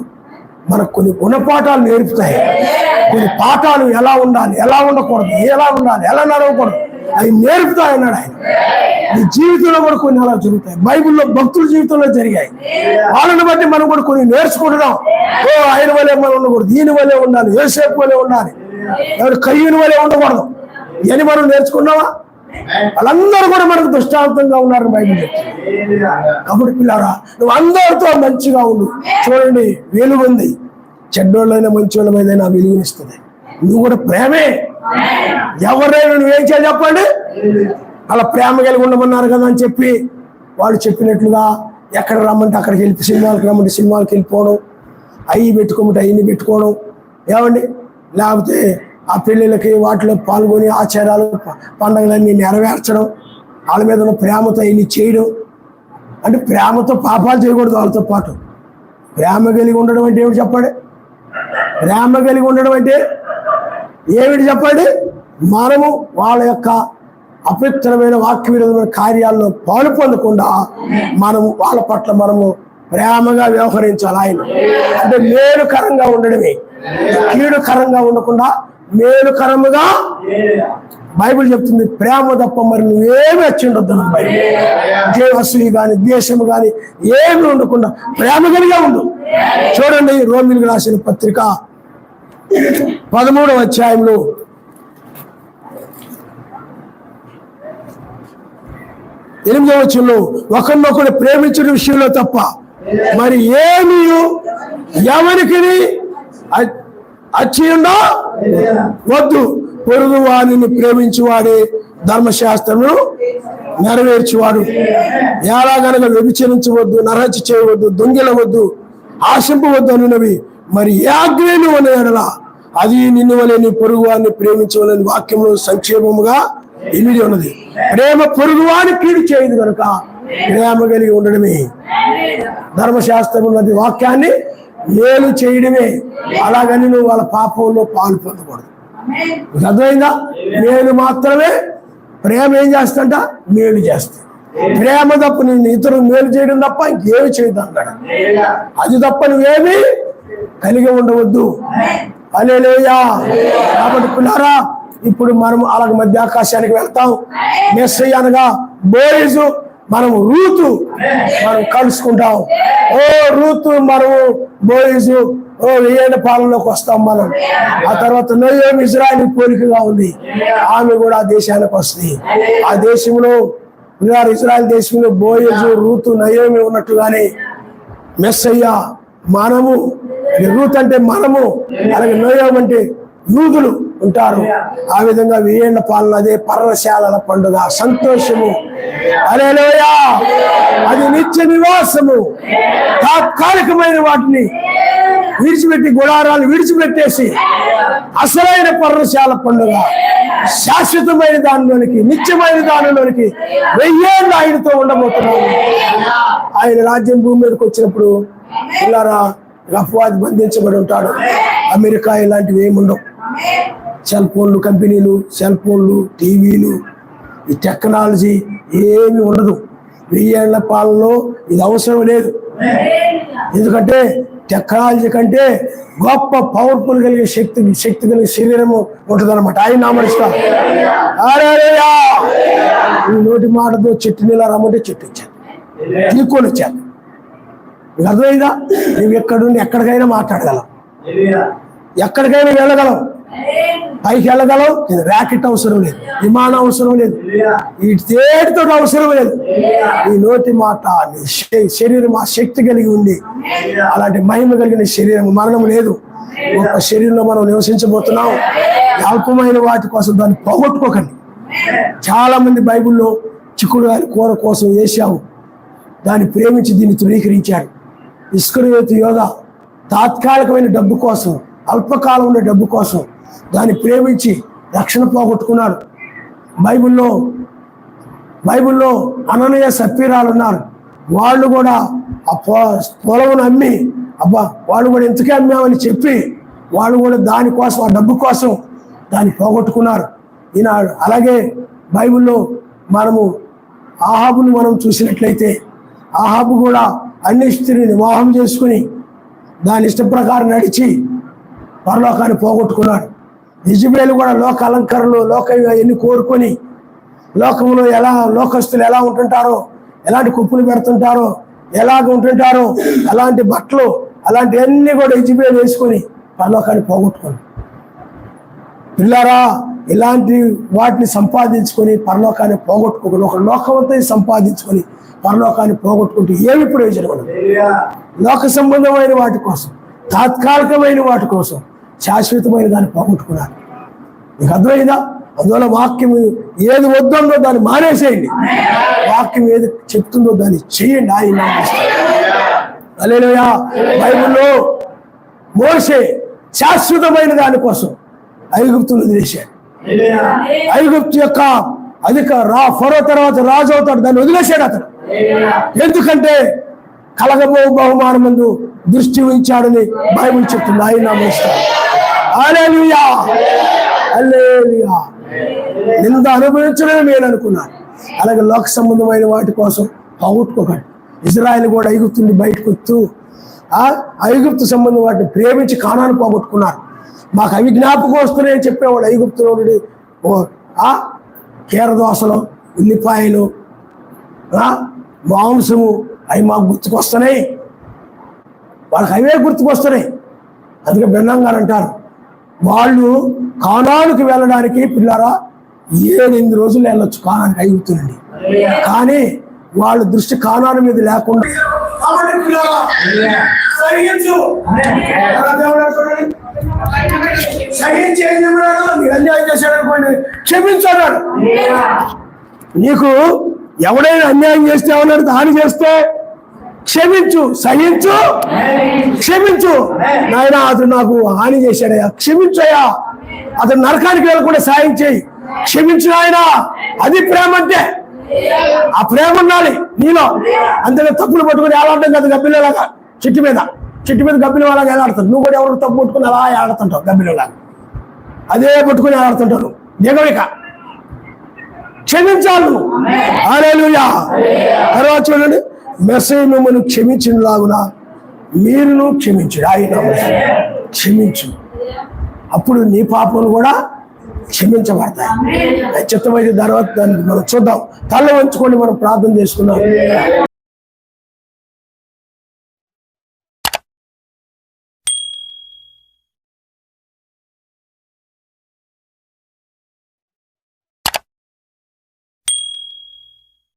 మనకు కొన్ని గుణపాఠాలు నేర్పుతాయి. కొన్ని పాఠాలు ఎలా ఉండాలి, ఎలా ఉండకూడదు, ఎలా ఉండాలి, ఎలా నడవకూడదు, అవి నేర్పుతాయి అన్నాడు ఆయన. నీ జీవితంలో కూడా కొన్ని అలా జరుగుతాయి. బైబిల్లో భక్తుల జీవితంలో జరిగాయి. వాళ్ళని బట్టి మనం కూడా కొన్ని నేర్చుకుంటున్నాం. ఓ ఆయన వల్లే మనం ఉండకూడదు, ఈయన వల్లే ఉండాలి, యోసేపు వల్లే ఉండాలి, ఎవరు కయ్యూని వల్లే ఉండకూడదు అని మనం నేర్చుకున్నావా? వాళ్ళందరూ కూడా మనకు దృష్టాంతంగా ఉన్నారు బైబిల్. కాబట్టి పిల్లారా, నువ్వు అందరితో మంచిగా ఉండు. చూడండి, వెలుగుంది, చెడ్డోళ్ళైనా మంచోళ్ళ మీద వెలుగునిస్తుంది. నువ్వు కూడా ప్రేమే. ఎవరైనా నువ్వేం చేయాలి చెప్పండి? అలా ప్రేమ కలిగి ఉండమన్నారు కదా అని చెప్పి వాళ్ళు చెప్పినట్లుగా ఎక్కడ రమ్మంటే అక్కడికి వెళ్ళి, సినిమాలకు రమ్మంటే సినిమాలకు వెళ్ళిపోవడం, అవి పెట్టుకోమంటే అవన్నీ పెట్టుకోవడం, ఏమండి, లేకపోతే ఆ పెళ్ళిళ్ళకి వాటిలో పాల్గొని ఆచారాలు పండుగలన్నీ నెరవేర్చడం, వాళ్ళ మీద ఉన్న ప్రేమతో ఇన్ని చేయడం. అంటే ప్రేమతో పాపాలు చేయకూడదు. వాళ్ళతో పాటు ప్రేమ కలిగి ఉండడం అంటే ఏమిటి చెప్పండి? ప్రేమ కలిగి ఉండడం అంటే ఏమిటి చెప్పండి? మనము వాళ్ళ యొక్క అపవిత్రమైన వాక్య విరోధమైన కార్యాల్లో పాలు పొందకుండా మనము వాళ్ళ పట్ల మనము ప్రేమగా వ్యవహరించాలి. ఆయన అంటే మేలుకరంగా ఉండడమే, కీడుకరంగా ఉండకుండా మేలుకరముగా బైబిల్ చెప్తుంది. ప్రేమ తప్ప మరి నువ్వేమి వచ్చి ఉండొద్దు. బైబిల్ అసూయ కానీ ద్వేషము కానీ ఏమి ఉండకుండా ప్రేమ కలిగా ఉండు. చూడండి, రోమిలకు రాసిన పత్రిక 13వ అధ్యాయంలో 8వ వచనంలో, ఒకరినొకరు ప్రేమించిన విషయంలో తప్ప మరి ఏమీ ఎవరికి అచ్చియుండా వద్దు. పొరుగు వారిని ప్రేమించువాడే ధర్మశాస్త్రమును నెరవేర్చువాడు. ఎలాగనక వ్యభిచరించవద్దు, నరహత్య చేయవద్దు, దొంగిలవద్దు, ఆశింపవద్దు అనునవి మరి ఏ ఆజ్ఞలు ఉన్న ఎడల అది నిన్ను వలె నీ పొరుగు వారిని ప్రేమించవలని వాక్యంలో సంక్షేమముగా ఇమిడి ఉన్నది. ప్రేమ పొరుగువాని కీడు చేయదు కనుక ప్రేమ కలిగి ఉండడమే. ధర్మశాస్త్రం ఉన్నది వాక్యాన్ని మేలు చేయడమే. అలాగని నువ్వు వాళ్ళ పాపంలో పాలు పొందకూడదు. అర్థమైందా? మేలు మాత్రమే. ప్రేమ ఏం చేస్తుంట? మేలు చేస్తుంది. ప్రేమ తప్ప నేను ఇతరులు మేలు చేయడం తప్ప ఇంకేమి చేయదు అన్నాడు. అది తప్ప నువ్వేమి కలిగి ఉండవద్దు. హల్లెలూయా. కాబట్టి పిల్లారా, ఇప్పుడు మనం అలాగ మధ్య ఆకాశానికి వెళ్తాం. మెస్సయ్య అనగా బోయజు, మనము రూతు మనం కలుసుకుంటాం. ఓ రూతు, మనము బోయజు, ఓ వెయ్యేళ్ళ పాలనలోకి వస్తాం మనం. ఆ తర్వాత నయోమి ఇజ్రాయేల్ పోలికగా ఉంది, ఆమె కూడా ఆ దేశానికి వస్తుంది. ఆ దేశంలో ఇజ్రాయేల్ దేశంలో బోయజు, రూతు, నయోమి ఉన్నట్టుగానే మెస్సయ్య మనము, రూత్ అంటే మనము, అలాగే నయోమి అంటే యూదులు ఉంటారు. ఆ విధంగా వెయ్యేళ్ల పాలన, అదే పర్ణశాలల పండుగ, సంతోషము. హల్లెలూయా. అది నిత్య నివాసము. తాత్కాలికమైన వాటిని విడిచిపెట్టి, గుడారాలు విడిచిపెట్టేసి అసలైన పర్ణశాల పండుగ, శాశ్వతమైన దానిలోనికి, నిత్యమైన దానిలోనికి 1000 ఏళ్ళు ఆయనతో ఉండబోతున్నాము. ఆయన రాజ్యం భూమి మీదకి వచ్చినప్పుడు పిల్లారా అపవాది బంధించబడి ఉంటాడు. అమెరికా ఇలాంటివి ఏముండవు. సెల్ ఫోన్లు కంపెనీలు, సెల్ ఫోన్లు, టీవీలు, ఈ టెక్నాలజీ ఏమి ఉండదు. 1000 ఏళ్ల పాలనలో ఇది అవసరం లేదు. ఎందుకంటే టెక్నాలజీ కంటే గొప్ప పవర్ఫుల్ కలిగే శక్తి కలిగే శరీరము ఉంటుంది అనమాట. ఆయన నామరిస్తారు. ఈ నోటి మాటతో చెట్టు నీళ్ళ రమ్మంటే చెట్టు ఇచ్చాను, తీసుకొని వచ్చాను. నీకు అర్థమైందా? నువ్వు ఎక్కడుండి ఎక్కడికైనా మాట్లాడగలం, ఎక్కడికైనా వెళ్ళగలం, పైకి వెళ్ళగలం. ర్యాకెట్ అవసరం లేదు, విమానం అవసరం లేదు, ఈ తేటితో అవసరం లేదు. ఈ నోటి మాట, శరీరం ఆ శక్తి కలిగి ఉంది. అలాంటి మహిమ కలిగిన శరీరం, మరణం లేదు. ఒక శరీరంలో మనం నివసించబోతున్నాం. అల్పమైన వాటి కోసం దాన్ని పోగొట్టుకోకండి. చాలా మంది బైబిల్లో చిక్కుడు కూర కోసం వేశావు, దాన్ని ప్రేమించి దీన్ని తృణీకరించాడు. ఇస్కరియోతు యోధ తాత్కాలికమైన డబ్బు కోసం, అల్పకాలం ఉండే డబ్బు కోసం దాన్ని ప్రేమించి రక్షణ పోగొట్టుకున్నాడు. బైబిల్లో అననీయ సప్పీరాలు ఉన్నారు. వాళ్ళు కూడా ఆ పొలమును అమ్మి, అబ్బా వాళ్ళు కూడా ఎందుకే అమ్మామని చెప్పి వాళ్ళు కూడా దానికోసం, ఆ డబ్బు కోసం దాన్ని పోగొట్టుకున్నారు ఈనాడు. అలాగే బైబిల్లో మనము ఆహాబును మనం చూసినట్లయితే, ఆహాబు కూడా అన్ని స్త్రీని వివాహం చేసుకుని దాని ఇష్ట ప్రకారం నడిచి పరలోకాన్ని పోగొట్టుకున్నాడు. యెజబెలు కూడా లోక అలంకరణలు, లోక ఎన్ని కోరుకొని లోకంలో లోకస్తులు ఎలా ఉంటుంటారో, ఎలాంటి కుప్పులు పెడుతుంటారో, ఎలాగ ఉంటుంటారో అలాంటి బట్టలు, అలాంటివన్నీ కూడా యెజబెలు వేసుకొని పరలోకాన్ని పోగొట్టుకున్నాడు. పిల్లారా, ఇలాంటి వాటిని సంపాదించుకొని పరలోకాన్ని పోగొట్టుకోకుండా ఒక లోకమంతా సంపాదించుకొని పరలోకాన్ని పోగొట్టుకుంటే ఏమి ప్రయోజనం ఉండదు. లోక సంబంధమైన వాటి కోసం, తాత్కాలికమైన వాటి కోసం శాశ్వతమైన దాన్ని పోగొట్టుకున్నారు. మీకు అర్థమైందా? అందువల్ల వాక్యం ఏది వద్దందో దాన్ని మానేసేయండి, వాక్యం ఏది చెప్తుందో దాన్ని చెయ్యండి. ఆయన హల్లెలూయా. బైబిల్లో మోషే శాశ్వతమైన దానికోసం ఐగుప్తును వదిలేశాడు. ఐగుప్తు యొక్క ఫరో తర్వాత రాజు అవుతాడు, దాన్ని వదిలేశాడు అతను. ఎందుకంటే కలగబో బహుమానం ముందు దృష్టి ఉంచాడని బైబిల్ చెప్తుంది. ఆయన నమస్కారం. హల్లెలూయా, హల్లెలూయా. నింద అనుభవించడమే నేను అనుకున్నాను. అలాగే లోక సంబంధమైన వాటి కోసం పోగొట్టుకోకండి. ఇజ్రాయెల్ కూడా ఐగుప్తు బయటకు వస్తూ ఐగుప్తు సంబంధం వాటిని ప్రేమించి కానాను పోగొట్టుకున్నారు. మాకు అవి జ్ఞాపకం వస్తున్నాయని చెప్పేవాడు ఐగుప్తులో కీరదోసలు, ఉల్లిపాయలు, మాంసము అవి మాకు గుర్తుకొస్తున్నాయి, వాళ్ళకి అవే గుర్తుకొస్తున్నాయి. అందుకే భిన్నంగా అంటారు, వాళ్ళు కానానికి వెళ్ళడానికి పిల్లరా 7-8 రోజులు వెళ్ళొచ్చు కానానికి ఐగుప్తునండి. కానీ వాళ్ళ దృష్టి కానాను మీద లేకుండా అన్యాయం చేశాడు అనుకోండి, క్షమించాడు. నీకు ఎవడైనా అన్యాయం చేస్తే ఏమన్నాడు, హాని చేస్తే క్షమించు, సహించు, క్షమించు. నాయన అతను నాకు హాని చేశాడయ్యా, క్షమించయ్యా. అతను నరకానికి వెళ్ళకుండా సాయం చేయి, క్షమించు ఆయన. అది ప్రేమ అంటే. ఆ ప్రేమ ఉండాలి నీలో. అంతగా తప్పులు పట్టుకుని ఏలాడటం కదా గబ్బిలలాగా, చెట్టు మీద గబ్బిల వాళ్ళగా ఏలాడుతాడు. నువ్వు కూడా ఎవరు తప్పు పట్టుకుని అలా ఏలాడుతుంటావు గబ్బిలలాగా, అదే పట్టుకుని ఏలాడుతుంటారు. దిగవిక క్షమించాలి. హల్లెలూయా. తర్వాత చూడండి, మెస్సయ్య మిమ్మల్ని క్షమించినలాగున మీరును క్షమించు. ఆయన క్షమించు, అప్పుడు నీ పాపములు కూడా క్షమించబడతాయి. చిత్తమైతే తర్వాత దాన్ని మనం చూద్దాం. తల వంచుకొని మనం ప్రార్థన చేసుకున్నాం.